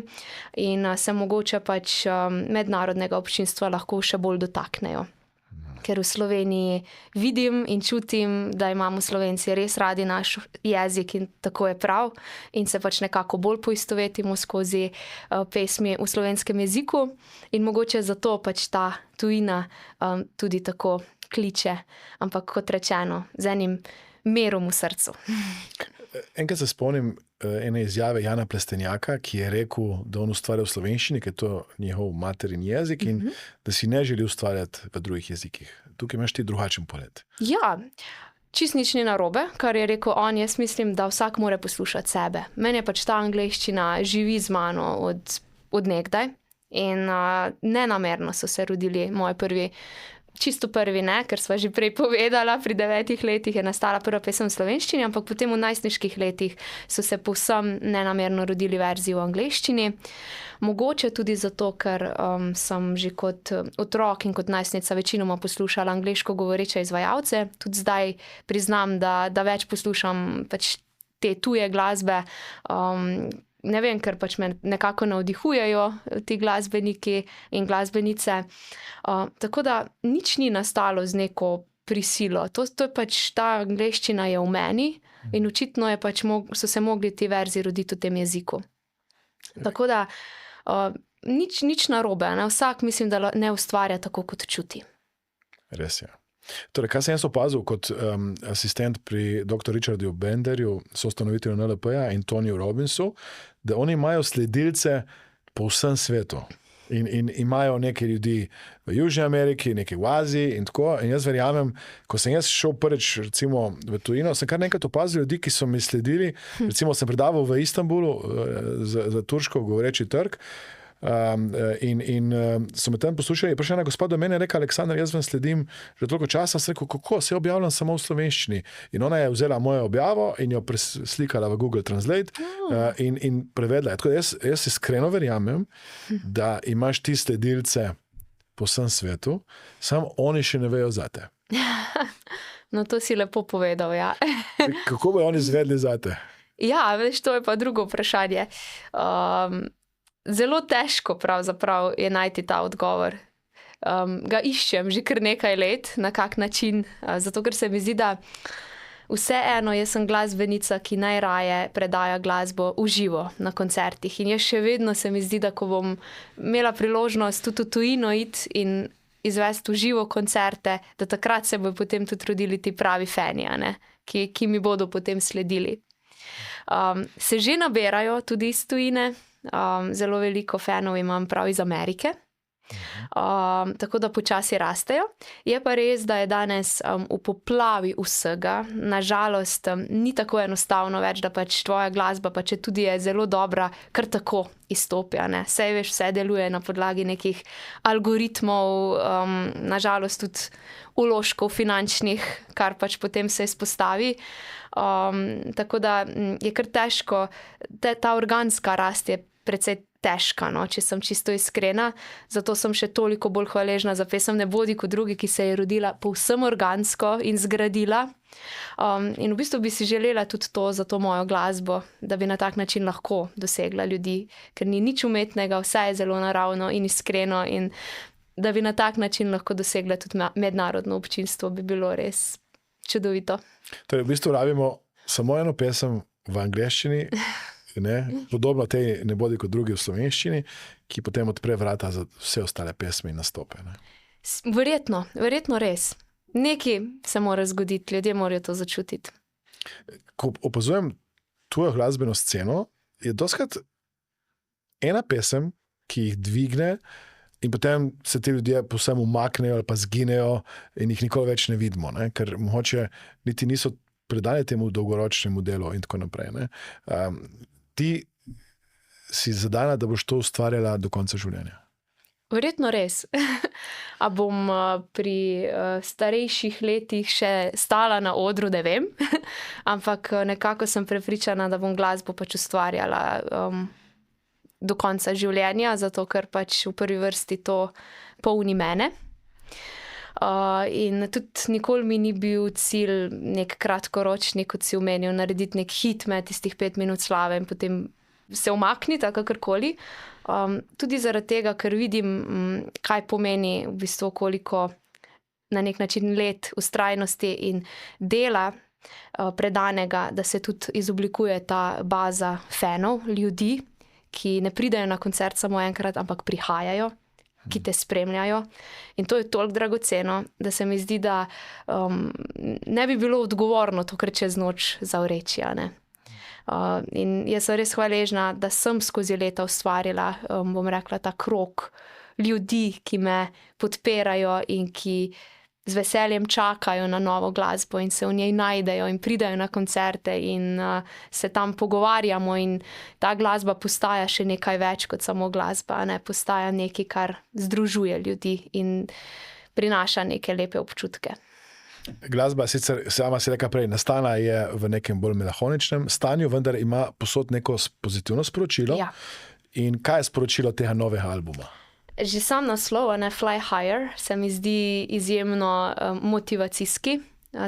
in se mogoče pač mednarodnega občinstva lahko še bolj dotaknejo. Ker v Sloveniji vidim in čutim, da imamo Slovenci res radi naš jezik in tako je prav in se pač nekako bolj poistovetimo skozi pesmi v slovenskem jeziku in mogoče zato pač ta tujina tudi tako kliče, ampak kot rečeno, z enim mirom v srcu. Enkrat se spomnim ene izjave Jana Plestenjaka, ki je rekel, da on ustvarja v slovenščini, ker je to njegov materin jezik in da si ne želi ustvarjati v drugih jezikih. Tukaj imaš ti drugačen pogled. Ja, čist nič ni narobe, kar je rekel on. Jaz mislim, da vsak mora poslušati sebe. Meni je pač ta angleščina živi z mano od nekdaj in nenamerno so se rodili moji prvi, čisto prvi ne, ker sva že prej povedala, pri 9 letih je nastala prva pesem v slovenščini, ampak potem v najstniških letih so se povsem nenamerno rodili verziji v angleščini. Mogoče tudi zato, ker sem že kot otrok in kot najstnica večinoma poslušala angleško govoreče izvajalce. Tudi zdaj priznam, da več poslušam pač te tuje glasbe. Ne vem, ker pač me nekako navdihujejo ti glasbeniki in glasbenice. Tako da nič ni nastalo z neko prisilo. To je pač, ta angleščina je v meni, In očitno je pač so se mogli ti verzi roditi v tem jeziku. Tako da nič narobe, ne? Vsak mislim, da ne ustvarja tako, kot čuti. Res je. Torej, kaj sem jaz opazil kot asistent pri dr. Richardu Benderju, soustanovitelju NLP-ja in Toniju Robbinsu, da oni imajo sledilce po vsem svetu. In imajo nekaj ljudi v Južni Ameriki, nekaj v Aziji in tako. In jaz verjamem, ko sem jaz šel prvič recimo v tujino, sem kar nekaj opazil ljudi, ki so mi sledili. Recimo sem predaval v Istanbulu za turško govoreči trg. In so me tam poslušali, je prišla ena gospa do mene in rekla: Aleksandar, jaz vam sledim že toliko časa. Sem rekel: kako, se objavljam samo v slovenščini. In ona je vzela mojo objavo in jo preslikala v Google Translate in prevedla. Tako da jaz iskreno verjamem, da imaš ti sledilce po vsem svetu, samo oni še ne vejo zate. No, to si lepo povedal, ja. Kako bojo oni izvedli zate? Ja, veš, to je pa drugo vprašanje. Zelo težko pravzaprav je najti ta odgovor. Ga iščem že kar nekaj let, na kak način, zato ker se mi zdi, da vseeno jaz sem glasbenica, ki najraje predaja glasbo v živo na koncertih. In jaz še vedno se mi zdi, da ko bom imela priložnost tudi v tujino iti in izvesti v živo koncerte, da takrat se bodo potem tudi rodili ti pravi fani, ki mi bodo potem sledili. Se že naberajo tudi iz tujine. Zelo veliko fanov imam prav iz Amerike, tako da počasi rastejo. Je pa res, da je danes v poplavi vsega, nažalost ni tako enostavno več, da pač tvoja glasba, pa če tudi je zelo dobra, kar tako izstopi. Saj veš, vse deluje na podlagi nekih algoritmov, nažalost tudi vložkov finančnih, kar pač potem se izpostavi. Tako da je kar težko, ta organska rast je precej težka, če sem čisto iskrena. Zato sem še toliko bolj hvaležna za pesem Ne bodi kot drugi, ki se je rodila povsem organsko in zgradila. In v bistvu bi si želela tudi to za to mojo glasbo, da bi na tak način lahko dosegla ljudi, ker ni nič umetnega, vse je zelo naravno in iskreno, in da bi na tak način lahko dosegla tudi mednarodno občinstvo, bi bilo res čudovito. Torej, v bistvu rabimo samo eno pesem v angleščini, podobno tej Ne bodi kot drugi v slovenščini, ki potem odpre vrata za vse ostale pesmi in nastope. Verjetno res. Nekaj se mora zgoditi, ljudje morajo to začutiti. Ko opazujem tvojo glasbeno sceno, je dostikrat ena pesem, ki jih dvigne in potem se ti ljudje povsem umaknejo ali pa zginejo in jih nikoli več ne vidimo, ker mogoče niti niso predani temu dolgoročnemu delu in tako naprej. Ti si zadana, da boš to ustvarjala do konca življenja. Verjetno res. A bom pri starejših letih še stala na odru, ne vem. Ampak nekako sem prepričana, da bom glasbo pač ustvarjala do konca življenja, zato ker pač v prvi vrsti to polni mene. In tudi nikoli mi ni bil cilj nek kratkoročni, kot si omenil, narediti nek hit med tistih 5 minut slave in potem se umakniti, kakorkoli. Tudi zaradi tega, ker vidim, kaj pomeni v bistvu koliko na nek način let vztrajnosti in dela predanega, da se tudi izoblikuje ta baza fanov, ljudi, ki ne pridejo na koncert samo enkrat, ampak prihajajo, ki te spremljajo. In to je toliko dragoceno, da se mi zdi, da ne bi bilo odgovorno to, kar čez noč zavreči. In jaz sem res hvaležna, da sem skozi leta ustvarila, bom rekla, ta krog ljudi, ki me podpirajo in ki z veseljem čakajo na novo glasbo in se v njej najdejo in pridajo na koncerte in se tam pogovarjamo, in ta glasba postaja še nekaj več kot samo glasba, postaja nekaj, kar združuje ljudi in prinaša neke lepe občutke. Glasba sicer, sama si rekla prej, nastana je v nekem bolj melanholičnem stanju, vendar ima posod neko pozitivno sporočilo. Ja. In kaj je sporočilo tega novega albuma? Že sam naslov, Fly Higher, se mi zdi izjemno motivacijski,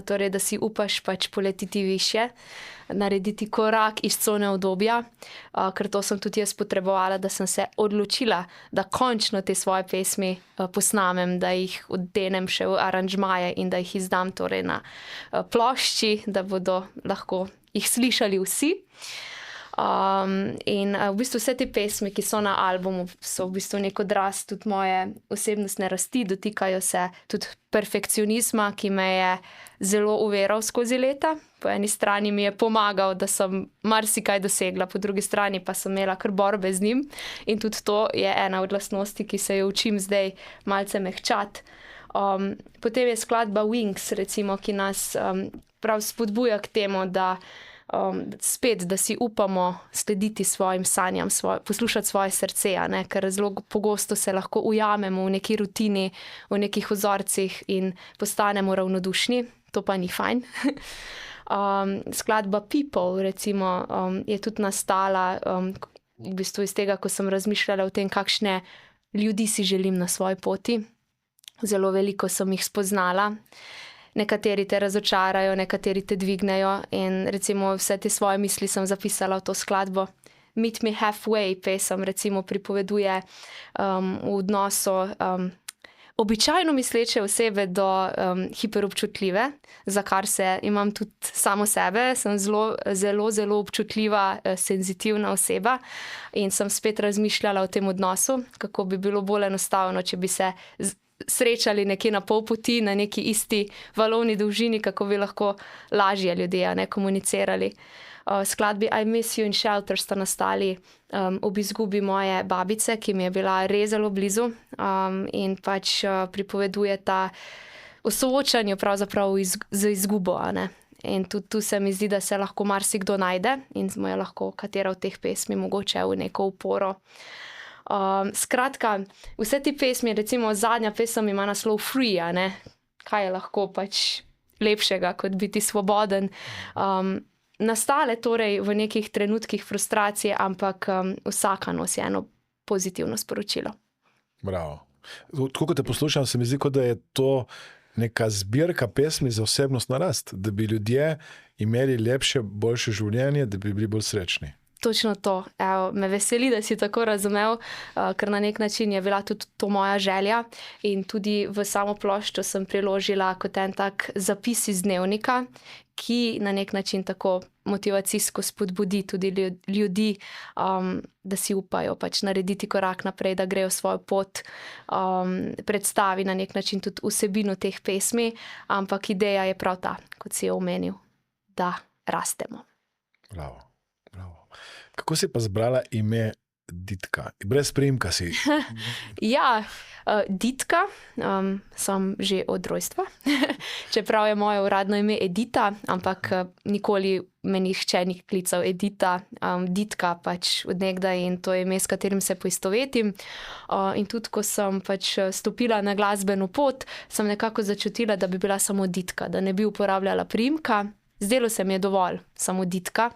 torej, da si upaš pač poletiti više, narediti korak iz cone udobja, ker to sem tudi jaz potrebovala, da sem se odločila, da končno te svoje pesmi posnamem, da jih oddenem še v aranžmaje in da jih izdam torej na plošči, da bodo lahko jih slišali vsi. In v bistvu vse te pesmi, ki so na albumu, so v bistvu nek odraz tudi moje osebnostne rasti, dotikajo se tudi perfekcionizma, ki me je zelo uveral skozi leta. Po eni strani mi je pomagal, da sem marsikaj dosegla, po drugi strani pa sem imela kar borbe z njim. In tudi to je ena od lastnosti, ki se jo učim zdaj malce mehčati. Potem je skladba Wings, recimo, ki nas prav spodbuja k temu, da spet, da si upamo slediti svojim sanjam, poslušati svoje srce, ker zelo pogosto se lahko ujamemo v neki rutini, v nekih vzorcih in postanemo ravnodušni, to pa ni fajn. Skladba People, recimo, je tudi nastala v bistvu iz tega, ko sem razmišljala o tem, kakšne ljudi si želim na svoji poti. Zelo veliko sem jih spoznala. Nekateri te razočarajo, nekateri te dvignejo in recimo vse te svoje misli sem zapisala v to skladbo. Meet Me Halfway pesem recimo pripoveduje v odnosu običajno misleče osebe do hiperobčutljive, za kar imam tudi samo sebe, sem zelo občutljiva, senzitivna oseba in sem spet razmišljala o tem odnosu, kako bi bilo bolj enostavno, če bi se srečali nekje na pol poti, na neki isti valovni dolžini, kako bi lahko lažje ljudje komunicirali. Skladbi I Miss You in Shelter sta nastali ob izgubi moje babice, ki mi je bila res zelo blizu in pač pripoveduje o soočanju pravzaprav z izgubo. In tudi tu se mi zdi, da se lahko marsikdo najde in smo jo lahko katera od teh pesmi mogoče v neko uporo. Skratka, vse te pesmi, recimo zadnja pesem ima naslov Free, kaj je lahko pač lepšega, kot biti svoboden. Nastale torej v nekih trenutkih frustracije, ampak vsaka nosi eno pozitivno sporočilo. Bravo. Tako kot te poslušam, se mi zdi, kot da je to neka zbirka pesmi za osebnostno rast, da bi ljudje imeli lepše, boljše življenje, da bi bili bolj srečni. Točno to. Evo, me veseli, da si tako razumel, ker na nek način je bila tudi to moja želja in tudi v samo ploščo sem priložila kot en tak zapis iz dnevnika, ki na nek način tako motivacijsko spodbudi tudi ljudi, da si upajo pač narediti korak naprej, da grejo svojo pot, predstavi na nek način tudi vsebino teh pesmi, ampak ideja je prav ta, kot si je omenil, da rastemo. Bravo. Kako si pa zbrala ime Ditka? Brez priimka si. Ja, Ditka sem že od rojstva, čeprav je moje uradno ime Edita, ampak nikoli me nihče ni klical Edita, Ditka pač od nekdaj in to je ime, s katerim se poistovetim. In tudi, ko sem pač stopila na glasbeno pot, sem nekako začutila, da bi bila samo Ditka, da ne bi uporabljala priimka. Zdelo se mi je dovolj, samo Ditka.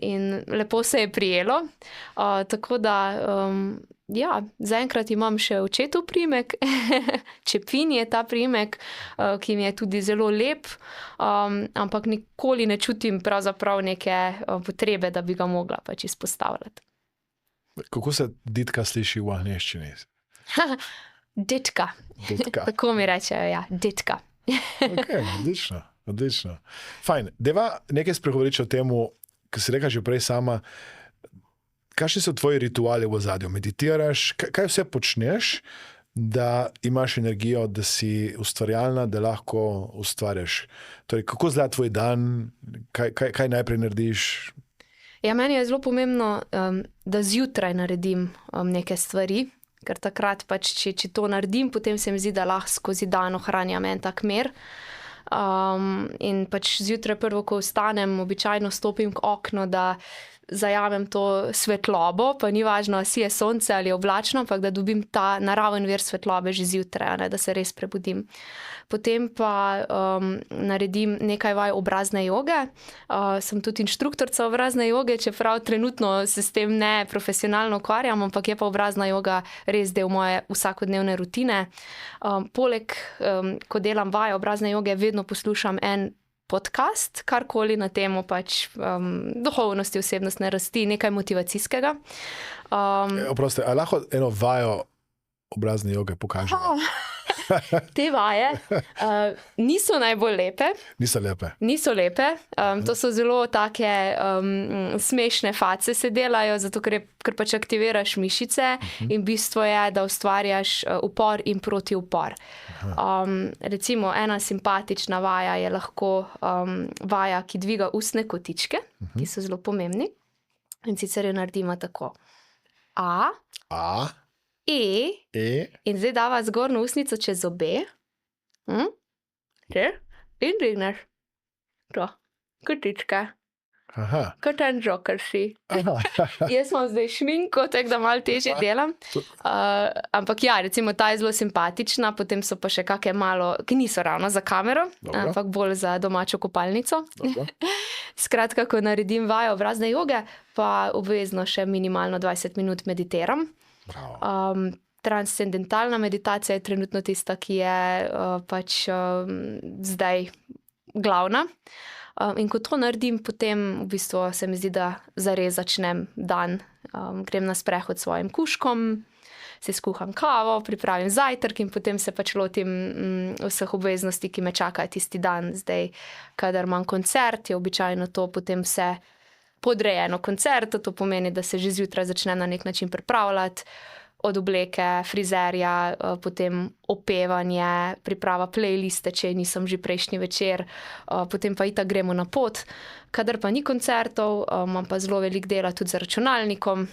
In lepo se je prijelo. Tako da, ja, zaenkrat imam še očetov priimek, Čepin je ta priimek, ki mi je tudi zelo lep, ampak nikoli ne čutim pravzaprav neke potrebe, da bi ga mogla pač izpostavljati. Kako se Ditka sliši v angleščini? Ditka. Tako mi rečejo, ja, Ditka. Ok, odlično. Fajn, deva nekaj spregovoriš o tem, ki si rekla že prej sama, kakšni so tvoji rituali v ozadju? Meditiraš? Kaj vse počneš, da imaš energijo, da si ustvarjalna, da lahko ustvarjaš? Torej, kako izgleda tvoj dan? Kaj najprej narediš? Ja, meni je zelo pomembno, da zjutraj naredim neke stvari, ker takrat pač, če to naredim, potem se mi zdi, da lahko skozi dan ohranjam en tak mir. In pač zjutraj prvo, ko vstanem, običajno stopim k oknu, da zajamem to svetlobo, pa ni važno, si je sonce ali je oblačno, ampak da dobim ta naraven vir svetlobe že zjutraj, da se res prebudim. Potem pa naredim nekaj vaj obrazne joge. Sem tudi inštruktorica obrazne joge, čeprav trenutno se s tem ne profesionalno ukvarjam, ampak je pa obrazna joga res del moje vsakodnevne rutine. Poleg, ko delam vaje obrazne joge, vedno poslušam en podcast, karkoli na temo pač duhovnosti, osebnostne rasti, nekaj motivacijskega. Oprosti, a lahko eno vajo obrazne joge pokažemo? te vaje niso najbolj lepe. Niso lepe. To so zelo take smešne face se delajo, zato ker pač aktiviraš mišice in bistvo je, da ustvarjaš upor in protiupor. Recimo ena simpatična vaja je lahko vaja, ki dviga ustne kotičke, ki so zelo pomembni. In sicer jo naredimo tako. A, E, in zdaj dava zgornjo ustnico čez obe. In dvigneš. To, kotičke. Kot en joker si. Jaz imam zdaj šminko, tako da malo težje delam. Ampak ja, recimo ta je zelo simpatična, potem so pa še kakšne malo, ki niso ravno za kamero, ampak bolj za domačo kopalnico. Skratka, ko naredim vajo obrazne joge, pa obvezno še minimalno 20 minut meditiram. Transcendentalna meditacija je trenutno tista, ki je pač zdaj glavna. In ko to naredim, potem v bistvu se mi zdi, da zares začnem dan. Grem na sprehod s svojim kužkom, si skuham kavo, pripravim zajtrk in potem se pač lotim vseh obveznosti, ki me čakajo tisti dan. Zdaj, kadar imam koncert, je običajno to potem vse podrejeno koncertu, to pomeni, da se že zjutraj začnem na nek način pripravljati, od obleke, frizerja, potem opevanje, priprava playliste, če nisem že prejšnji večer, potem pa itak gremo na pot. Kadar pa ni koncertov, imam pa zelo veliko dela tudi za računalnikom,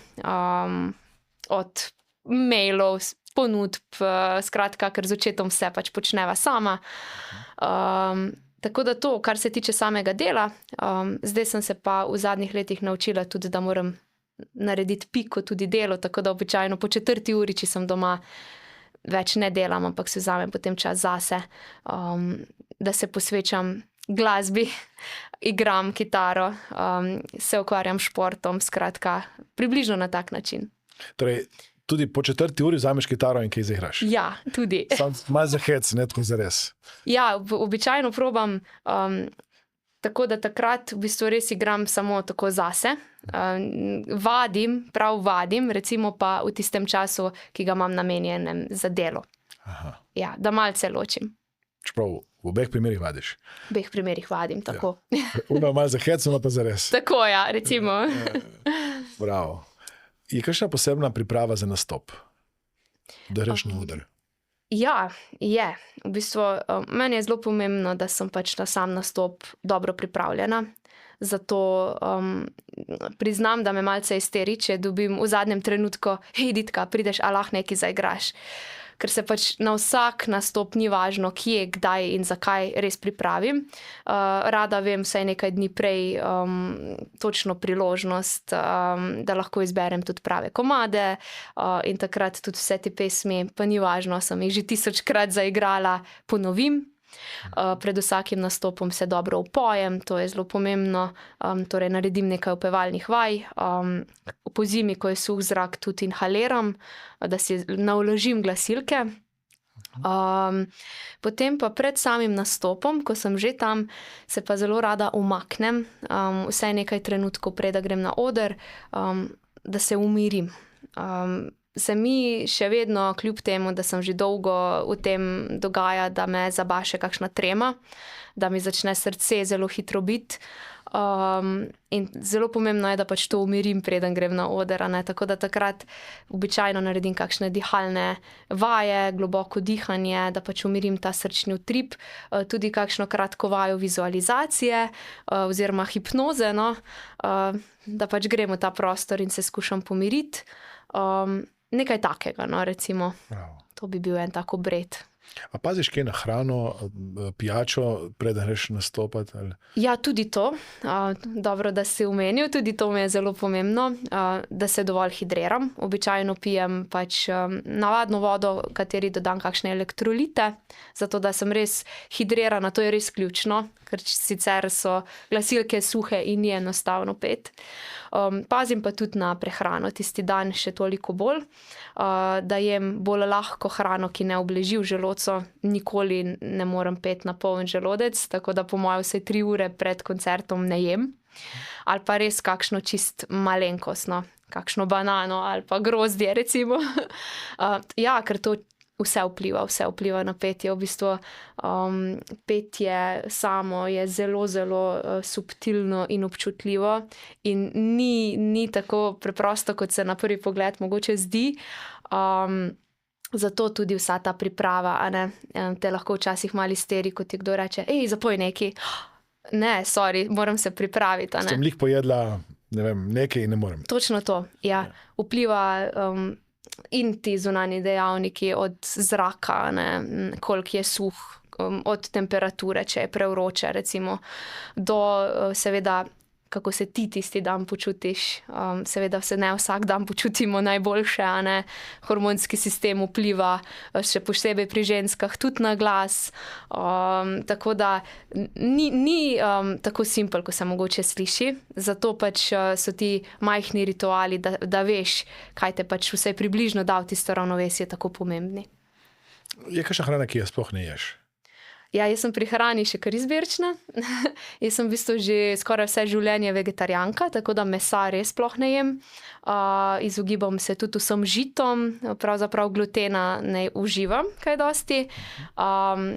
od mailov, ponudb, skratka, ker z očetom vse pač počneva sama. Tako da to, kar se tiče samega dela, zdaj sem se pa v zadnjih letih naučila tudi, da moram narediti piko tudi delo, tako da običajno po 4. uri, če sem doma, več ne delam, ampak si vzamem potem čas zase, da se posvečam glasbi, igram kitaro, se ukvarjam s športom, skratka, približno na tak način. Torej, tudi po 4. uri vzameš kitaro in kaj zaigraš? Ja, tudi. Malo za hec, ne tako zares. Ja, običajno probam tako, da takrat v bistvu res igram samo tako zase. Prav vadim, recimo pa v tistem času, ki ga imam namenjenem za delo. Ja, da malce ločim. Čeprav v obeh primerih vadiš? V obeh primerih vadim, tako. Uno malo za hec, uno pa zares. Tako, ja, recimo. Bravo. Je kakšna posebna priprava za nastop? Da greš na oder? Ja, je. V bistvu, meni je zelo pomembno, da sem pač na sam nastop dobro pripravljena. Zato priznam, da me malce izteri, če dobim v zadnjem trenutku, hej, Ditka, prideš, a lahko nekaj zaigraš. Ker se pač na vsak nastop ni važno, kje, kdaj in zakaj res pripravim. Rada vem vsaj nekaj dni prej točno priložnost, da lahko izberem tudi prave komade in takrat tudi vse te pesmi, pa ni važno, sem jih že 1000-krat zaigrala, ponovim. Pred vsakim nastopom se dobro upojem, to je zelo pomembno, torej naredim nekaj upevalnih vaj, po zimi, ko je suh zrak, tudi inhaliram, da si navlažim glasilke. Potem pa pred samim nastopom, ko sem že tam, se pa zelo rada umaknem, vsaj nekaj trenutkov prej, da grem na oder, da se umirim. Se mi še vedno, kljub temu, da sem že dolgo v tem, dogaja, da me zabaše kakšna trema, da mi začne srce zelo hitro biti. In zelo pomembno je, da pač to umirim, preden grem na oder, ne? Tako da takrat običajno naredim kakšne dihalne vaje, globoko dihanje, da pač umirim ta srčni utrip, tudi kakšno kratko vajo vizualizacije oziroma hipnoze, no? Da pač grem v ta prostor in se skušam pomiriti. Nekaj takega, no, recimo. Bravo. To bi bil en tak obred. A paziš kaj na hrano, pijačo, preden greš nastopati? Ali? Ja, tudi to. Dobro, da si omenil, tudi to mi je zelo pomembno, da se dovolj hidriram. Običajno pijem pač navadno vodo, kateri dodam kakšne elektrolite, zato da sem res hidrirana, to je res ključno, ker sicer so glasilke suhe in ni enostavno pet. Pazim pa tudi na prehrano, tisti dan še toliko bolj, da jem bolj lahko hrano, ki ne obleži v želodcu, nikoli ne morem peti na poln želodec, tako da po moje vse 3 ure pred koncertom ne jem. Ali pa res kakšno čist malenkostno, kakšno banano ali pa grozdje recimo. Ja, ker to vse vpliva na petje. V bistvu petje samo je zelo, zelo subtilno in občutljivo in ni tako preprosto, kot se na prvi pogled mogoče zdi. Zato tudi vsa ta priprava, a ne, te lahko včasih malo izteri, ko ti kdo reče, zapoj nekaj. Ne, sorry, moram se pripraviti, a ne. Sem lih pojedla, ne vem, nekaj in ne morem. Točno to, ja. Vpliva in ti zunanji dejavniki od zraka, ne, koliko je suh, od temperature, če je prevroče, recimo, do seveda, kako se ti tisti dan počutiš. Seveda se ne vsak dan počutimo najboljše, a ne. Hormonski sistem vpliva, še posebej pri ženskah, tudi na glas. Tako da ni tako simpel, ko se mogoče sliši. Zato pač so ti majhni rituali, da veš, kaj te pač vse približno da v tisto ravnovesje, tako pomembni. Je kakšna hrana, ki jo sploh ne ješ? Ja, jaz sem pri hrani še kar izbirčna. Jaz sem v bistvu že skoraj vse življenje vegetarijanka, tako da mesa res sploh ne jem. Izogibam se tudi vsem žitom, pravzaprav glutena ne uživam kaj dosti.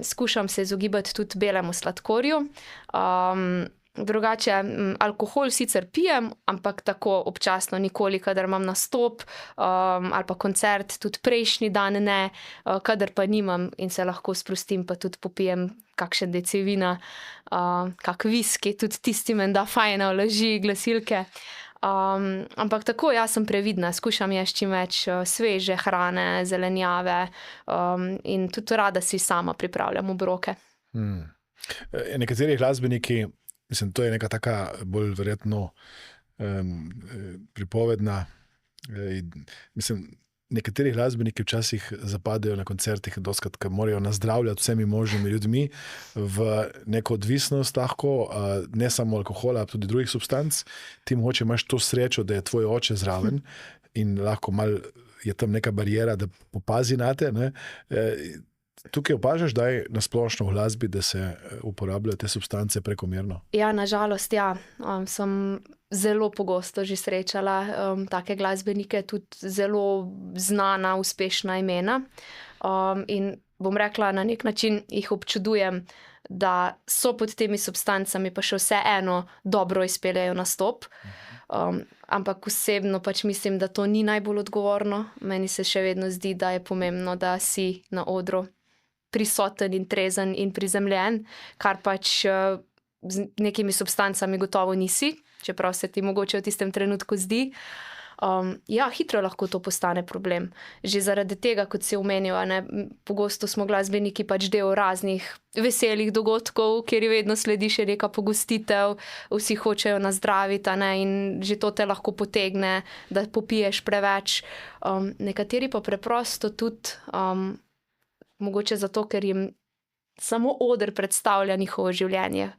Skušam se izogibati tudi belemu sladkorju. Drugače, alkohol sicer pijem, ampak tako občasno, nikoli, kadar imam nastop ali pa koncert, tudi prejšnji dan ne, kadar pa nimam in se lahko sprostim, pa tudi popijem kakšen deci vina, kak viski, tudi tisti menda fajn olaži glasilke. Ampak tako, jaz sem previdna, skušam jesti čim več sveže hrane, zelenjave in tudi rada si sama pripravljam obroke. Nekateri glasbeniki, mislim, to je neka taka bolj verjetno pripovedna. Mislim, nekateri glasbeniki včasih zapadejo na koncertih, doskrat, ker morajo nazdravljati vsemi možnimi ljudmi v neko odvisnost lahko, ne samo alkohola, tudi drugih substanc. Ti mogoče imaš to srečo, da je tvoj oče zraven in lahko malo je tam neka barijera, da popazi nate, ne. Tukaj opažaš, da je nasplošno v glasbi, da se uporabljajo te substance prekomerno? Ja, nažalost, ja. Sem zelo pogosto že srečala take glasbenike, tudi zelo znana, uspešna imena. In bom rekla, na nek način jih občudujem, da so pod temi substancami pa še vseeno dobro izpeljejo nastop. Ampak osebno pač mislim, da to ni najbolj odgovorno. Meni se še vedno zdi, da je pomembno, da si na odru prisoten in trezen in prizemljen, kar pač z nekimi substancami gotovo nisi, čeprav se ti mogoče v tistem trenutku zdi. Ja, hitro lahko to postane problem. Že zaradi tega, kot si omenil, ne, pogosto smo glasbeniki pač del raznih veselih dogodkov, kjer vedno sledi še neka pogostitev, vsi hočejo nazdraviti, ne, in že to te lahko potegne, da popiješ preveč. Nekateri pa preprosto tudi mogoče zato, ker jim samo oder predstavlja njihovo življenje.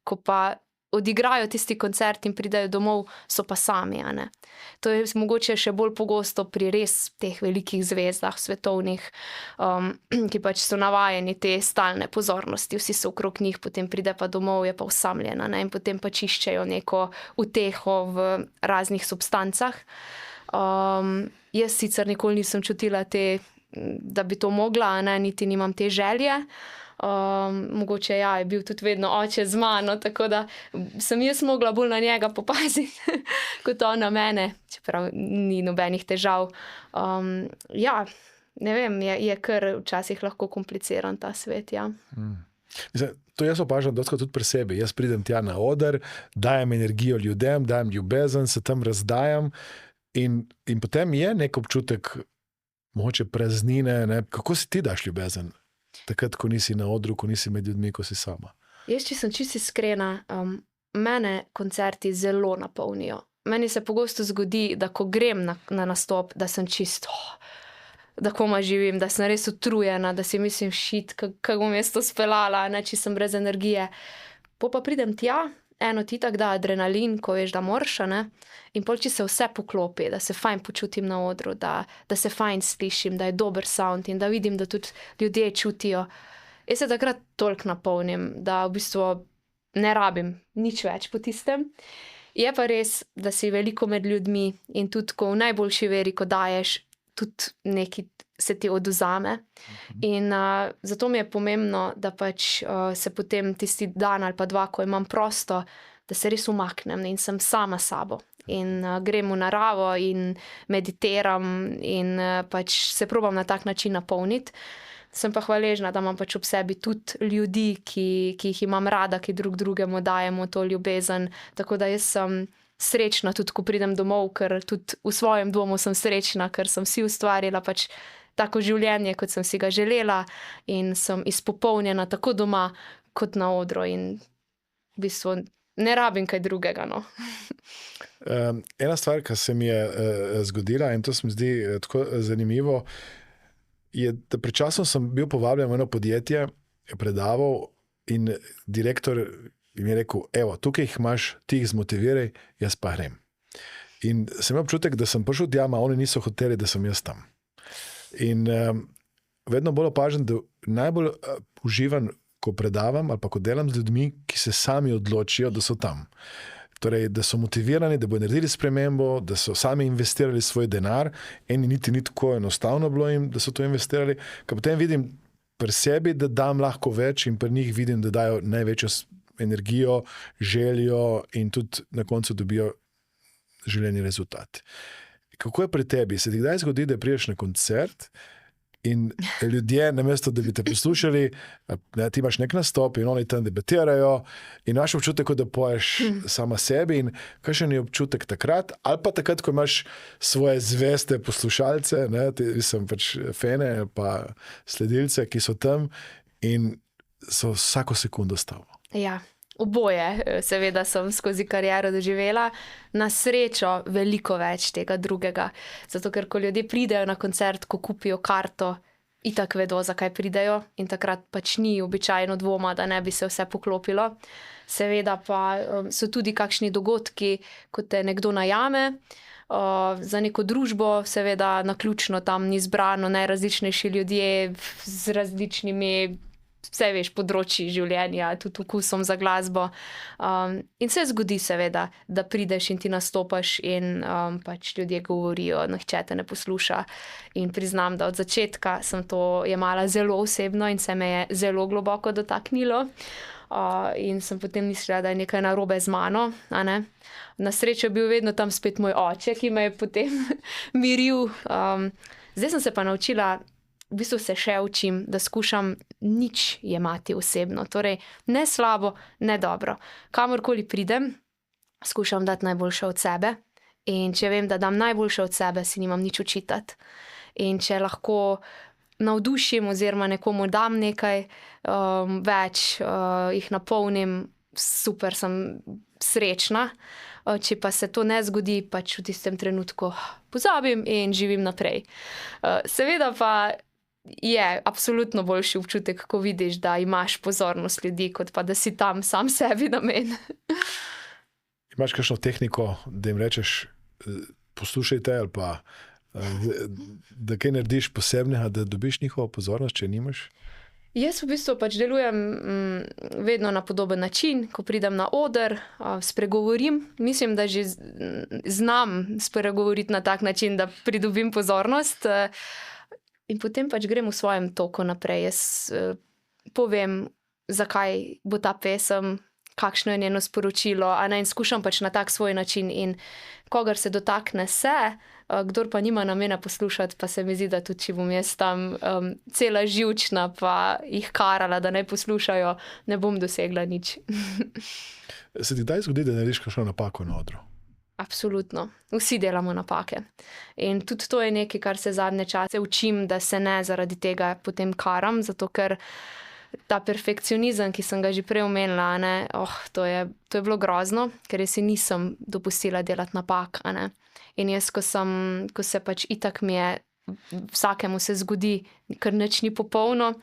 Ko pa odigrajo tisti koncert in pridejo domov, so pa sami, a ne. To je mogoče še bolj pogosto pri res teh velikih zvezdah svetovnih, ki pač so navajeni te stalne pozornosti, vsi so okrog njih, potem pride pa domov, je pa osamljena, ne, in potem pač iščejo neko uteho v raznih substancah. Jaz sicer nikoli nisem čutila da bi to mogla, ne, niti nimam te želje. Mogoče ja, je bil tudi vedno oče z mano, tako da sem jaz mogla bolj na njega popaziti, kot on na mene, čeprav ni nobenih težav. Ja, ne vem, je kar včasih lahko kompliciran ta svet, ja. Mislim, to jaz opažam dosti tudi pri sebi. Jaz pridem tja na oder, dajem energijo ljudem, dajem ljubezen, se tam razdajam in potem je nek občutek mogoče praznine, ne? Kako si ti daš ljubezen? Takrat, ko nisi na odru, ko nisi med ljudmi, ko si sama. Jaz, če sem čisto iskrena, mene koncerti zelo napolnijo. Meni se pogosto zgodi, da ko grem na nastop, da sem čisto, da komaj živim, da sem res utrujena, da si mislim, kako bom jaz to speljala, ne, če sem brez energije. Pa pridem tja, eno ti tak da adrenalin, ko veš, da moraš, ne, in pol, če se vse poklopi, da se fajn počutim na odru, da se fajn slišim, da je dober sound in da vidim, da tudi ljudje čutijo. Jaz se takrat toliko napolnim, da v bistvu ne rabim nič več po tistem. Je pa res, da si veliko med ljudmi in tudi ko v najboljši veri, ko daješ, tudi nekaj se ti odvzame. In zato mi je pomembno, da pač se potem tisti dan ali pa dva, ko imam prosto, da se res umaknem in sem sama sabo. In grem v naravo in meditiram in pač se probam na tak način napolniti. Sem pa hvaležna, da imam pač ob sebi tudi ljudi, ki jih imam rada, ki drug drugemu dajemo to ljubezen. Tako da jaz sem srečna tudi, ko pridem domov, ker tudi v svojem domu sem srečna, ker sem si ustvarila pač tako življenje, kot sem si ga želela in sem izpopolnjena tako doma kot na odru in v bistvu ne rabim kaj drugega, no. Ena stvar, ki se mi je zgodila in to se mi zdi tako zanimivo, je, da pred časom sem bil povabljen v eno podjetje, predaval in direktor mi je rekel, evo, tukaj jih imaš, ti jih zmotiviraj, jaz pa grem. In sem imel občutek, da sem prišel tja, oni niso hoteli, da sem jaz tam. In vedno bolj opažam, da najbolj uživam, ko predavam ali pa ko delam z ljudmi, ki se sami odločijo, da so tam. Torej, da so motivirani, da bodo naredili spremembo, da so sami investirali svoj denar, eni niti ni tako enostavno bilo jim, da so to investirali, ker potem vidim pri sebi, da dam lahko več in pri njih vidim, da dajo največjo energijo, željo in tudi na koncu dobijo želeni rezultat. Kako je pri tebi? Se ti kdaj zgodi, da priješ na koncert in ljudje, namesto da bi te poslušali, ti imaš nek nastop in oni tam debatirajo in imaš občutek, da poješ sama sebi in kakšen je občutek takrat, ali pa takrat, ko imaš svoje zveste poslušalce, sem pač fene pa sledilce, ki so tam in so vsako sekundo s tabo. Ja. Oboje, seveda sem skozi kariero doživela, na srečo veliko več tega drugega. Zato, ker ko ljudje pridejo na koncert, ko kupijo karto, itak vedo, zakaj pridejo in takrat pač ni običajno dvoma, da ne bi se vse poklopilo. Seveda pa so tudi kakšni dogodki, ko te nekdo najame, za neko družbo, seveda naključno tam ni zbrano najrazličnejši ljudje z različnimi vse veš, področji življenja, tudi vkusom za glasbo. In se zgodi seveda, da prideš in ti nastopaš in pač ljudje govorijo, nihče te ne posluša. In priznam, da od začetka sem to jemala zelo osebno in se me je zelo globoko dotaknilo. In sem potem mislila, da je nekaj narobe z mano, a ne. Na srečo je bil vedno tam spet moj oče, ki me je potem miril. Zdaj sem se pa naučila, v bistvu se še učim, da skušam nič jemati osebno. Torej, ne slabo, ne dobro. Kamorkoli pridem, skušam dati najboljše od sebe. In če vem, da dam najboljše od sebe, si nimam nič očitati. In če lahko navdušim oziroma nekomu dam nekaj več, jih napolnim, super, sem srečna. Če pa se to ne zgodi, pač v tistem trenutku pozabim in živim naprej. Seveda pa je absolutno boljši občutek, ko vidiš, da imaš pozornost ljudi, kot pa da si tam sam sebi namen. Imaš kakšno tehniko, da jim rečeš, poslušajte ali pa da kaj narediš posebnega, da dobiš njihovo pozornost, če nimaš? Jaz v bistvu pač delujem vedno na podoben način, ko pridem na oder, spregovorim. Mislim, da že znam spregovoriti na tak način, da pridobim pozornost. In potem pač grem v svojem toku naprej. Jaz povem, zakaj bo ta pesem, kakšno je njeno sporočilo, in skušam pač na tak svoj način. In kogar se dotakne se, kdor pa nima namena poslušati, pa se mi zdi, da tudi če bom jaz tam cela živčna, pa jih karala, da ne poslušajo, ne bom dosegla nič. Se ti kdaj zgodi, da narediš kakšno napako na odru? Absolutno. Vsi delamo napake. In tudi to je nekaj, kar se zadnje čase učim, da se ne zaradi tega potem karam, zato ker ta perfekcionizem, ki sem ga že prej omenila, to je bilo grozno, ker jaz si nisem dopustila delati napak. In jaz, ko se pač itak mi je, vsakemu se zgodi, ker nič ni popolno,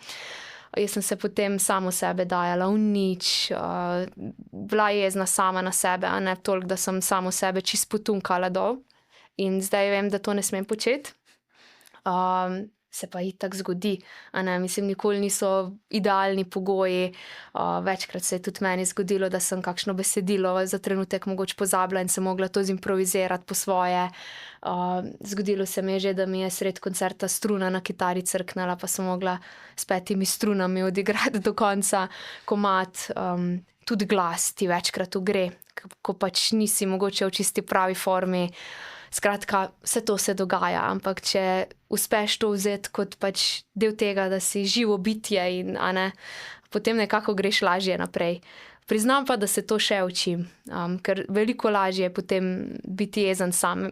jaz sem se potem samo sebe dajala v nič, bila jezna sama na sebe, toliko, da sem samo sebe čist potunkala dol. In zdaj vem, da to ne smem početi. se pa itak zgodi. Mislim, nikoli niso idealni pogoji. Večkrat se je tudi meni zgodilo, da sem kakšno besedilo za trenutek mogoče pozabila in sem mogla to zimprovizirati po svoje. Zgodilo se mi je že, da mi je sred koncerta struna na kitari crknila, pa sem mogla s 5 strunami odigrati do konca komad. Tudi glas ti večkrat gre, ko pač nisi mogoče v čisti pravi formi. Skratka, vse to se dogaja, ampak če uspeš to vzeti kot pač del tega, da si živo bitje in potem nekako greš lažje naprej. Priznam pa, da se to še učim, ker veliko lažje je potem biti jezen sam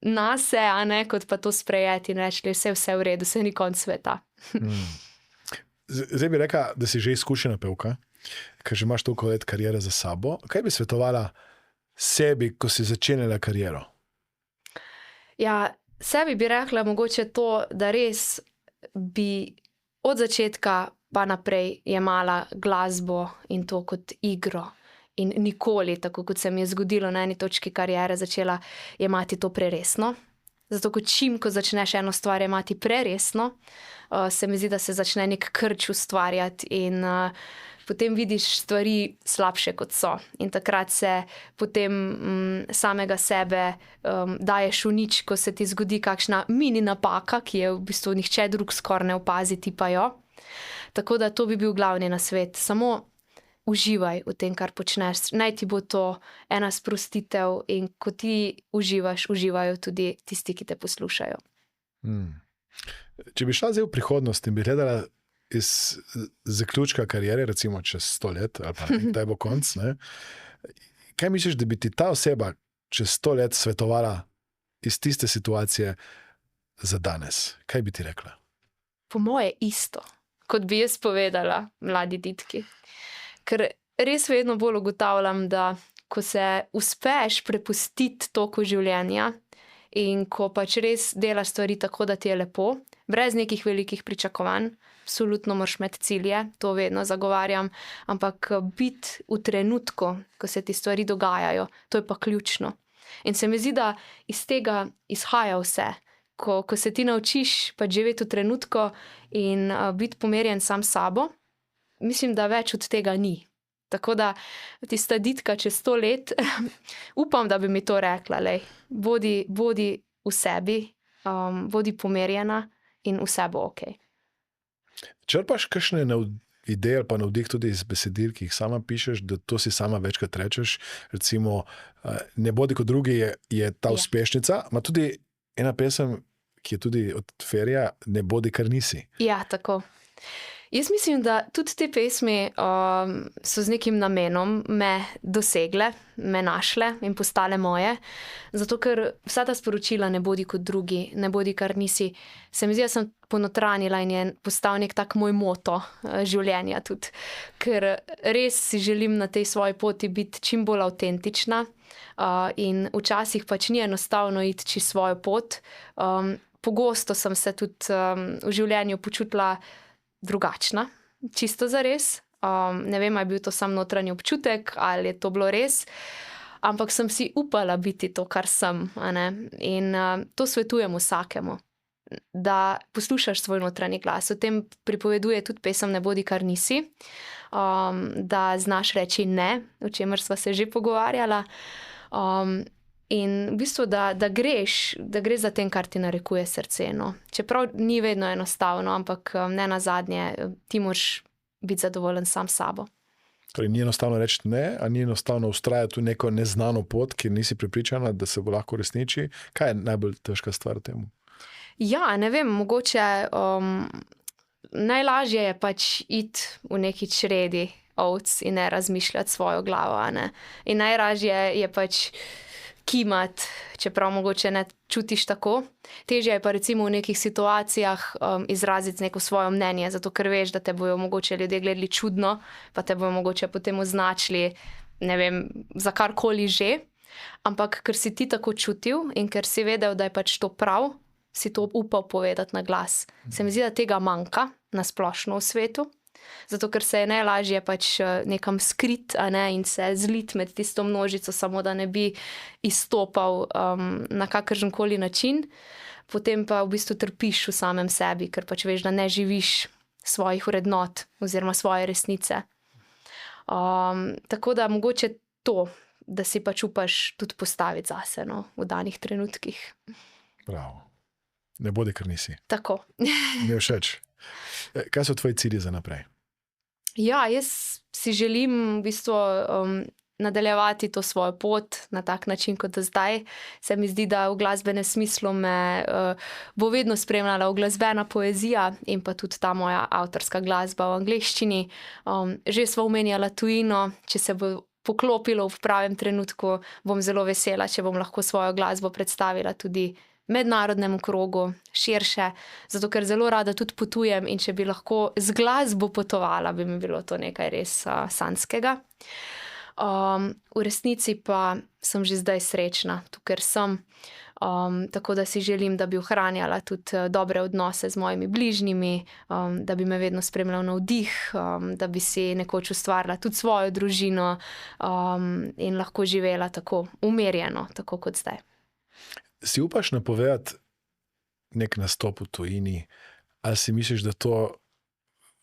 nase, kot pa to sprejeti in reči, vse v redu, vse ni konc sveta. Zdaj bi rekla, da si že izkušena pevka, ker že imaš toliko let kariere za sabo. Kaj bi svetovala sebi, ko si začenjala kariero? Ja, sebi bi rekla mogoče to, da res bi od začetka pa naprej jemala glasbo in to kot igro. In nikoli, tako kot se mi je zgodilo na eni točki kariere, začela jemati to preresno. Zato, ko začneš eno stvar jemati preresno, se mi zdi, da se začne nek krč ustvarjati in potem vidiš stvari slabše, kot so. In takrat se potem samega sebe daješ v nič, ko se ti zgodi kakšna mini napaka, ki je v bistvu nihče drug skoraj ne opazi, ti pa jo. Tako da to bi bil glavni nasvet. Samo uživaj v tem, kar počneš. Naj ti bo to ena sprostitev in ko ti uživaš, uživajo tudi tisti, ki te poslušajo. Če bi šla zdaj v prihodnost in bi gledala iz zaključka kariere, recimo čez 100 let, ali pa kdaj bo konc, kaj misliš, da bi ti ta oseba čez 100 let svetovala iz tiste situacije za danes? Kaj bi ti rekla? Po moje isto, kot bi jaz povedala mladi ditki. Ker res vedno bolj ugotavljam, da ko se uspeš prepustiti toku življenja in ko pač res delaš stvari tako, da ti je lepo, brez nekih velikih pričakovanj, absolutno moraš imeti cilje, to vedno zagovarjam, ampak biti v trenutku, ko se ti stvari dogajajo, to je pa ključno. In se mi zdi, da iz tega izhaja vse. Ko se ti naučiš pač živeti v trenutku in biti pomirjen sam s sabo, mislim, da več od tega ni. Tako da tista ditka čez 100 let, upam, da bi mi to rekla, bodi v sebi, bodi pomirjena in vse bo ok. Črpaš kakšne ideje ali pa navdih tudi iz besedil, ki jih sama pišeš, da to si sama večkrat rečeš, recimo ne bodi kot drugi je ta uspešnica, ima tudi ena pesem, ki je tudi od Ferija, ne bodi kar nisi. Ja, tako. Jaz mislim, da tudi te pesmi so z nekim namenom me dosegle, me našle in postale moje, zato ker vsa ta sporočila ne bodi kot drugi, ne bodi kar nisi, se mi zdi, da sem ponotranila in je postal nek tak moj moto življenja tudi, ker res si želim na tej svoji poti biti čim bolj avtentična in včasih pač ni enostavno iti čez svojo pot. Pogosto sem se tudi v življenju počutila drugačna, čisto zares. Ne vem, ali je bil to sam notranji občutek ali je to bilo res, ampak sem si upala biti to, kar sem. In to svetujem vsakemu, da poslušaš svoj notranji glas. O tem pripoveduje tudi pesem Ne bodi kar nisi, da znaš reči ne, o čemer sva se že pogovarjala. In v bistvu, da gre za tem, kar ti narekuje srce. Čeprav ni vedno enostavno, ampak ne nazadnje, ti moraš biti zadovoljen sam s sabo. Torej, ni enostavno reči ne, a ni enostavno vztrajati v neko neznano pot, kjer nisi prepričana, da se bo lahko uresniči. Kaj je najbolj težka stvar v tem? Ja, ne vem, mogoče najlažje je pač iti v neki čredi ovc in ne razmišljati svojo glavo. In najlažje je pač kimati, čeprav mogoče ne čutiš tako. Težje je pa recimo v nekih situacijah izraziti neko svoje mnenje, zato ker veš, da te bojo mogoče ljudje gledali čudno, pa te bojo mogoče potem označili, ne vem, za karkoli že. Ampak ker si ti tako čutil in ker si vedel, da je pač to prav, si to upal povedati na glas. Se mi zdi, da tega manjka na splošno v svetu. Zato, ker se je najlažje pač nekam skrit in se zlit med tisto množico, samo da ne bi izstopal na kakršenkoli način. potem pa v bistvu trpiš v samem sebi, ker pač veš, da ne živiš svojih vrednot oziroma svoje resnice. Tako da mogoče to, da si pač upaš tudi postaviti zase, no, v danih trenutkih. Bravo. Ne bodi, ker nisi. Tako. Mi je všeč. Kaj so tvoji cilji za naprej? Ja, jaz si želim v bistvu nadaljevati to svojo pot na tak način kot do zdaj. Se mi zdi, da v glasbenem smislu me bo vedno spremljala uglasbena poezija in pa tudi ta moja avtorska glasba v angleščini. Že sva omenjala tujino, če se bo poklopilo v pravem trenutku, bom zelo vesela, če bom lahko svojo glasbo predstavila tudi mednarodnemu krogu, širše, zato ker zelo rada tudi potujem in če bi lahko z glasbo potovala, bi mi bilo to nekaj res sanjskega. V resnici pa sem že zdaj srečna, tukaj sem, tako da si želim, da bi ohranjala tudi dobre odnose z mojimi bližnjimi, da bi me vedno spremljal navdih, da bi si nekoč ustvarila tudi svojo družino in lahko živela tako umirjeno, tako kot zdaj. Si upaš napovedati nek nastop v tujini, ali si misliš, da to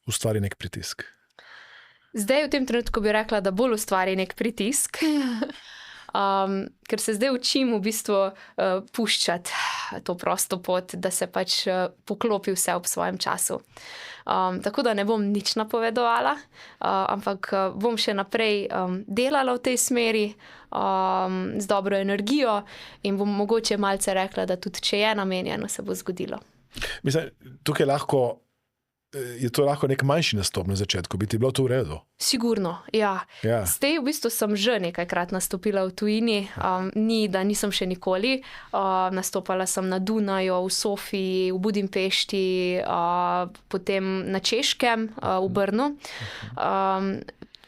ustvari nek pritisk? Zdaj v tem trenutku bi rekla, da bolj ustvari nek pritisk, ker se zdaj učim v bistvu puščati to prosto pot, da se pač poklopi vse ob svojem času. Tako da ne bom nič napovedovala, ampak bom še naprej delala v tej smeri z dobro energijo in bom mogoče malce rekla, da tudi če je namenjeno, se bo zgodilo. Mislim, tukaj je to lahko nek manjši nastop na začetku, bi ti bilo to v redu? Sigurno, ja. Zdaj v bistvu sem že nekajkrat nastopila v tujini, ni, da nisem še nikoli. Nastopala sem na Dunaju, v Sofiji, v Budimpešti, potem na Češkem, v Brnu,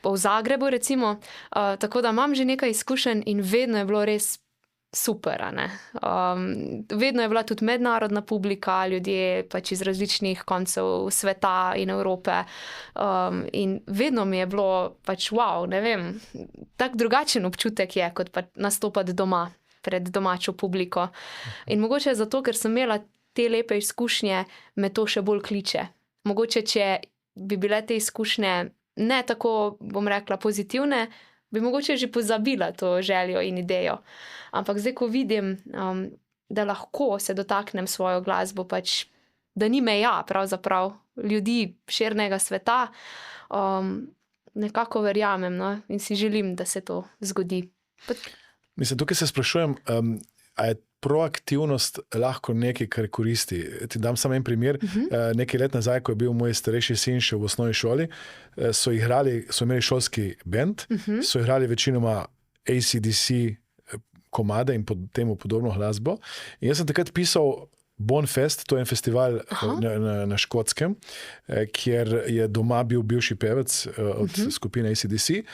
v Zagrebu recimo. Tako da imam že nekaj izkušenj in vedno je bilo res super, a ne. Vedno je bila tudi mednarodna publika, ljudje pač iz različnih koncev sveta in Evrope, in vedno mi je bilo pač wow, ne vem, tak drugačen občutek je, kot pa nastopati doma, pred domačo publiko. In mogoče zato, ker sem imela te lepe izkušnje, me to še bolj kliče. Mogoče, če bi bile te izkušnje ne tako, bom rekla, pozitivne, bi mogoče že pozabila to željo in idejo. Ampak zdaj, ko vidim, da lahko se dotaknem svojo glasbo, pač, da ni meja pravzaprav ljudi širnega sveta, nekako verjamem, no, in si želim, da se to zgodi. Mislim, tukaj se sprašujem, a je proaktivnost lahko nekaj, kar koristi. Ti dam samo en primer. Nekaj let nazaj, ko je bil moj starejši sin še v osnovni šoli, so imeli šolski bend, so igrali večinoma AC/DC komade in temu podobno glasbo. In jaz sem takrat pisal Bonfest, to je en festival na Škotskem, kjer je doma bil bivši pevec od skupine AC/DC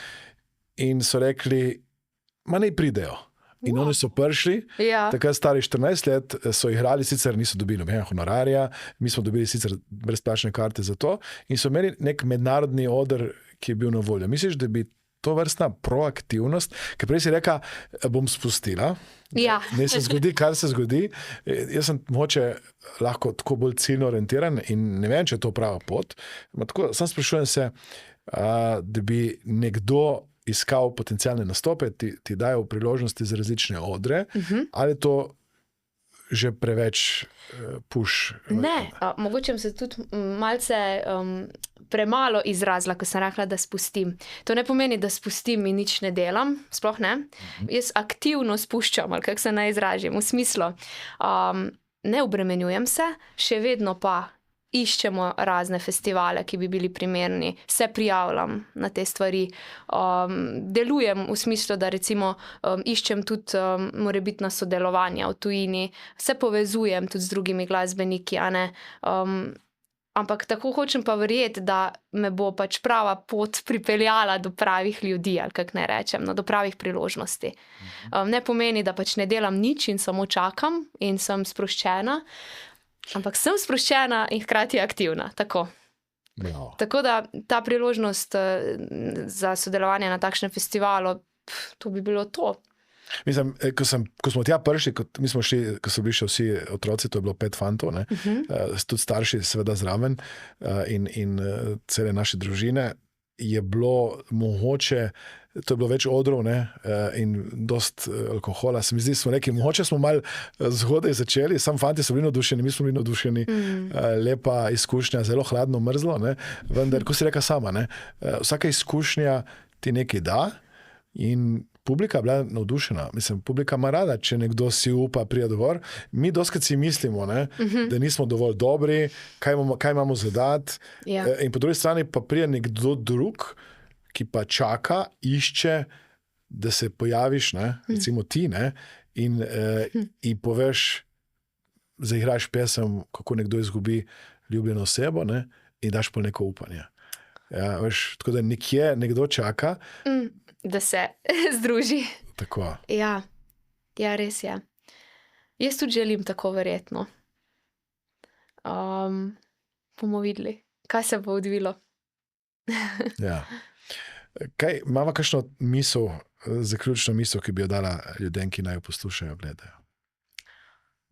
in so rekli, ma naj pridejo. In oni so prišli, takrat stari 14 let, so igrali, sicer niso dobili nobenega honorarja, mi smo dobili sicer brezplačne karte za to in so imeli nek mednarodni oder, ki je bil na voljo. Misliš, da bi to vrstna proaktivnost, ker prej si reka, bom spustila, ne se zgodi, kar se zgodi. Jaz sem mogoče lahko tako bolj ciljno orientiran in ne vem, če je to prava pot. Tako, sam sprašujem se, da bi nekdo iskal potencijalne nastope, ti dajo priložnosti za različne odre, ali to že preveč push? Ne, mogoče se tudi malce premalo izrazila, ko sem rekla, da spustim. To ne pomeni, da spustim in nič ne delam, sploh ne. Jaz aktivno spuščam, ali kako se naj izražim, v smislu, ne obremenjujem se, še vedno pa iščemo razne festivale, ki bi bili primerni, se prijavljam na te stvari, delujem v smislu, da recimo iščem tudi morebitna sodelovanja v tujini, se povezujem tudi z drugimi glasbeniki, a ne, ampak tako hočem pa verjeti, da me bo pač prava pot pripeljala do pravih ljudi, ali kako ne rečem, do pravih priložnosti. Ne pomeni, da pač ne delam nič in samo čakam in sem sproščena, ampak sem sproščena in hkrati aktivna, tako. Tako da ta priložnost za sodelovanje na takšnem festivalu, to bi bilo to. Mislim, ko smo tja prišli, mi smo šli, ko so bili še vsi otroci, to je bilo 5 fantov, ne? Tudi starši seveda zraven in cele naše družine, je bilo mogoče, to je bilo več odrov, ne? In dost alkohola. Se mi zdi, smo rekli, mogoče smo malo zgodaj začeli, sam fanti so bili navdušeni, mi smo bili navdušeni, lepa izkušnja, zelo hladno, mrzlo, ne? Vendar, ko si reka sama, ne? Vsaka izkušnja ti nekaj da in publika je bila navdušena. Mislim, publika ima rada, če nekdo si upa priti gor. Mi doskrat si mislimo, ne, da nismo dovolj dobri, kaj imamo zadati. Ja. In po drugi strani pa pride nekdo drug, ki pa čaka, išče, da se pojaviš, ne, recimo ti, ne, in poveš, zaigraš pesem, kako nekdo izgubi ljubljeno osebo, ne, in daš pa neko upanje. Ja, veš, tako da nekje nekdo čaka. Da se združi. Tako. Ja, res je. Jaz tudi želim tako verjetno. Bomo videli, kaj se bo odvilo. Ja. Imamo kakšno misel, zaključno misel, ki bi jo dala ljudem, ki naj jo poslušajo, gledajo?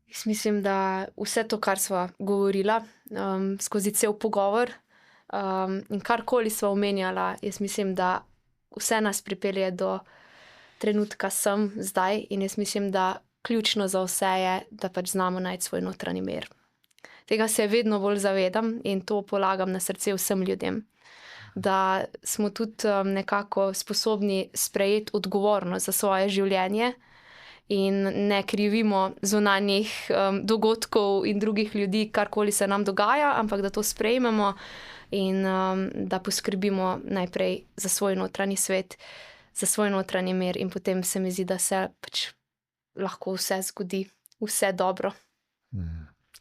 Jaz mislim, da vse to, kar sva govorila skozi cel pogovor in karkoli sva omenjala, jaz mislim, da vse nas pripelje do trenutka sem, zdaj, in jaz mislim, da ključno za vse je, da pač znamo najti svoj notranji mir. Tega se vedno bolj zavedam in to polagam na srce vsem ljudem. Da smo tudi nekako sposobni sprejeti odgovornost za svoje življenje in ne krivimo zunanjih dogodkov in drugih ljudi, karkoli se nam dogaja, ampak da to sprejmemo in da poskrbimo najprej za svoj notranji svet, za svoj notranji mir in potem se mi zdi, da se pač lahko vse zgodi, vse dobro.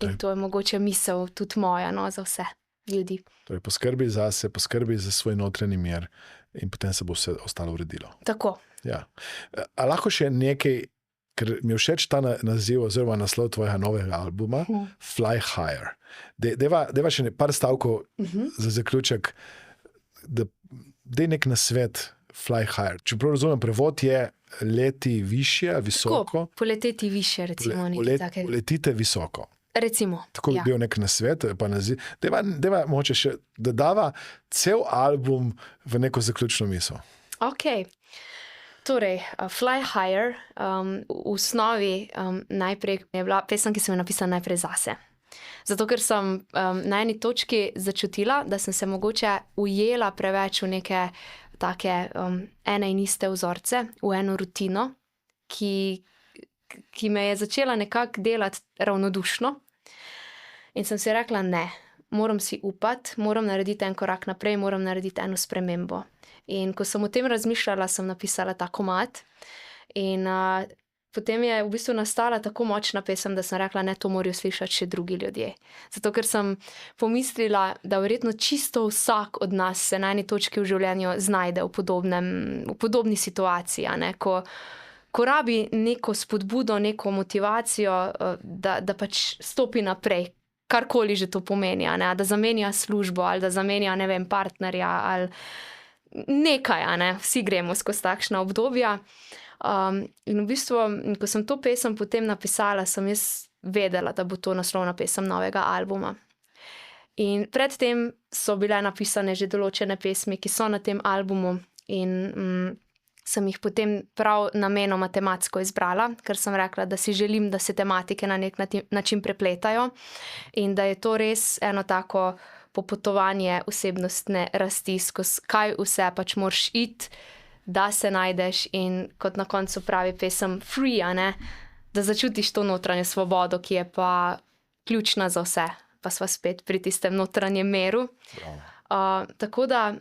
In to je mogoče misel tudi moja, no, za vse ljudi. Torej, poskrbi zase, poskrbi za svoj notranji mir in potem se bo vse ostalo uredilo. Tako. Ja. A lahko še nekaj, ker mi je všeč ta naziv oziroma naslov tvojega novega albuma, Fly Higher. Deva še par stavkov za zaključek, dej nek nasvet Fly Higher. Če prav razumem, prevod je leti višje, visoko. Tako, poleteti više, recimo. Letite visoko. Recimo, tako bi bil nek nasvet, pa naziv. Deva mogoče še, da dava cel album v neko zaključno misel. Ok. Torej, Fly Higher v osnovi najprej je bila pesem, ki sem jo napisala najprej zase. Zato, ker sem na eni točki začutila, da sem se mogoče ujela preveč v neke take ene in iste vzorce, v eno rutino, ki me je začela nekako delati ravnodušno. In sem si rekla, ne, moram si upati, moram narediti en korak naprej, moram narediti eno spremembo. In ko sem o tem razmišljala, sem napisala ta komad. In potem je v bistvu nastala tako močna pesem, da sem rekla, ne, to morajo slišati še drugi ljudje. Zato, ker sem pomislila, da verjetno čisto vsak od nas se na eni točki v življenju znajde v podobni situaciji, ne, ko rabi neko spodbudo, neko motivacijo, da pač stopi naprej, karkoli že to pomeni, ne, da zamenja službo ali da zamenja, ne vem, partnerja ali nekaj, ne, vsi gremo skozi takšna obdobja. In v bistvu, ko sem to pesem potem napisala, sem jaz vedela, da bo to naslovna pesem novega albuma. In predtem so bile napisane že določene pesmi, ki so na tem albumu in sem jih potem prav namenoma tematsko izbrala, ker sem rekla, da si želim, da se tematike na nek način prepletajo in da je to res eno tako popotovanje osebnostne rasti, skozi kaj vse pač moraš iti, da se najdeš in kot na koncu pravi pesem free, ne? Da začutiš to notranjo svobodo, ki je pa ključna za vse, pa sva spet pri tistem notranjem miru. Tako da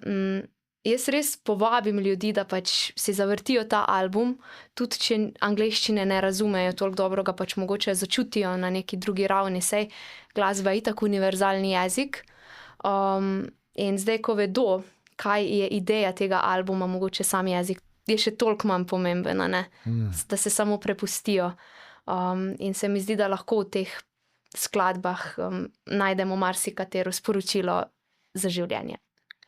jaz res povabim ljudi, da pač si zavrtijo ta album, tudi če angleščine ne razumejo toliko dobro, ga pač mogoče začutijo na neki drugi ravni, sej glasba je itak univerzalni jezik. In zdaj, ko vedo, kaj je ideja tega albuma, mogoče sam jezik je še toliko manj pomemben, ne? Da se samo prepustijo. In se mi zdi, da lahko v teh skladbah najdemo marsikatero sporočilo za življenje.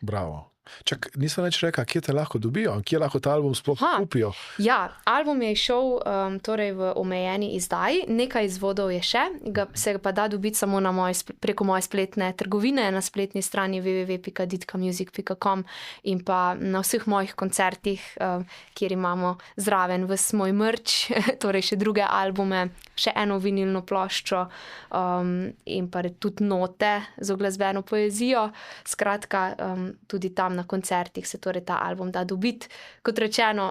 Bravo. Čak, nisem več rekla, kje te lahko dobijo, kje lahko ta album sploh kupijo. Ja, album je izšel torej v omejeni izdaji, nekaj izvodov je še, se ga pa da dobiti samo preko moje spletne trgovine, na spletni strani www.ditkamusic.com in pa na vseh mojih koncertih, kjer imamo zraven ves moj merch, torej še druge albume, še eno vinilno ploščo in pa tudi note z uglasbeno poezijo. Skratka, tudi tam na koncertih se torej ta album da dobiti. Kot rečeno,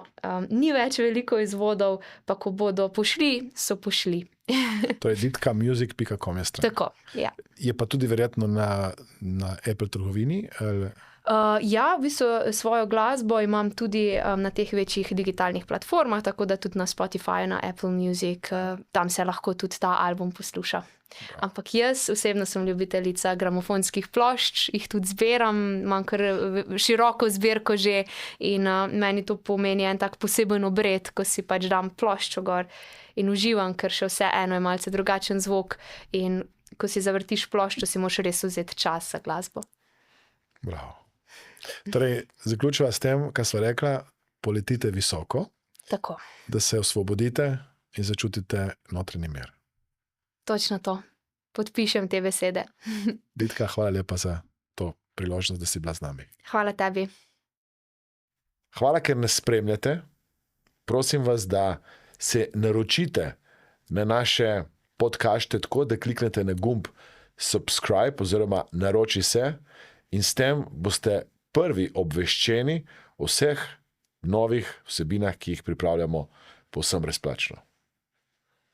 ni več veliko izvodov, pa ko bodo pošli, so pošli. To je ditkamusic.com je stran. Tako, ja. Je pa tudi verjetno na Apple trgovini? Ja, v bistvu svojo glasbo imam tudi na teh večjih digitalnih platformah, tako da tudi na Spotify, na Apple Music, tam se lahko tudi ta album posluša. Ampak jaz osebno sem ljubiteljica gramofonskih plošč, jih tudi zberam, imam kar široko zbirko že in meni to pomeni en tak poseben obred, ko si pač dam ploščo gor in uživam, ker še vseeno je malce drugačen zvok in ko si zavrtiš ploščo, si moraš res vzeti čas za glasbo. Bravo. Torej, zaključiva s tem, kar sva rekla, poletite visoko, Tako. Da se osvobodite in začutite notranji mir. Točno to. Podpišem te besede. Ditka, hvala lepa za to priložnost, da si bila z nami. Hvala tebi. Hvala, ker nas spremljate. Prosim vas, da se naročite na naše podcaste tako, da kliknete na gumb subscribe oziroma naroči se in s tem boste prvi obveščeni o vseh novih vsebinah, ki jih pripravljamo povsem brezplačno.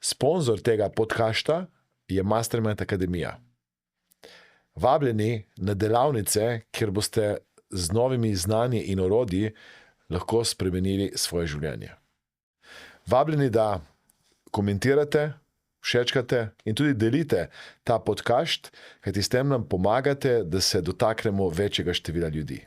Sponzor tega podcasta je Mastermind Akademija. Vabljeni na delavnice, kjer boste z novimi znanji in orodji lahko spremenili svoje življenje. Vabljeni, da komentirate, všečkate in tudi delite ta podcast, kajti s tem nam pomagate, da se dotaknemo večjega števila ljudi.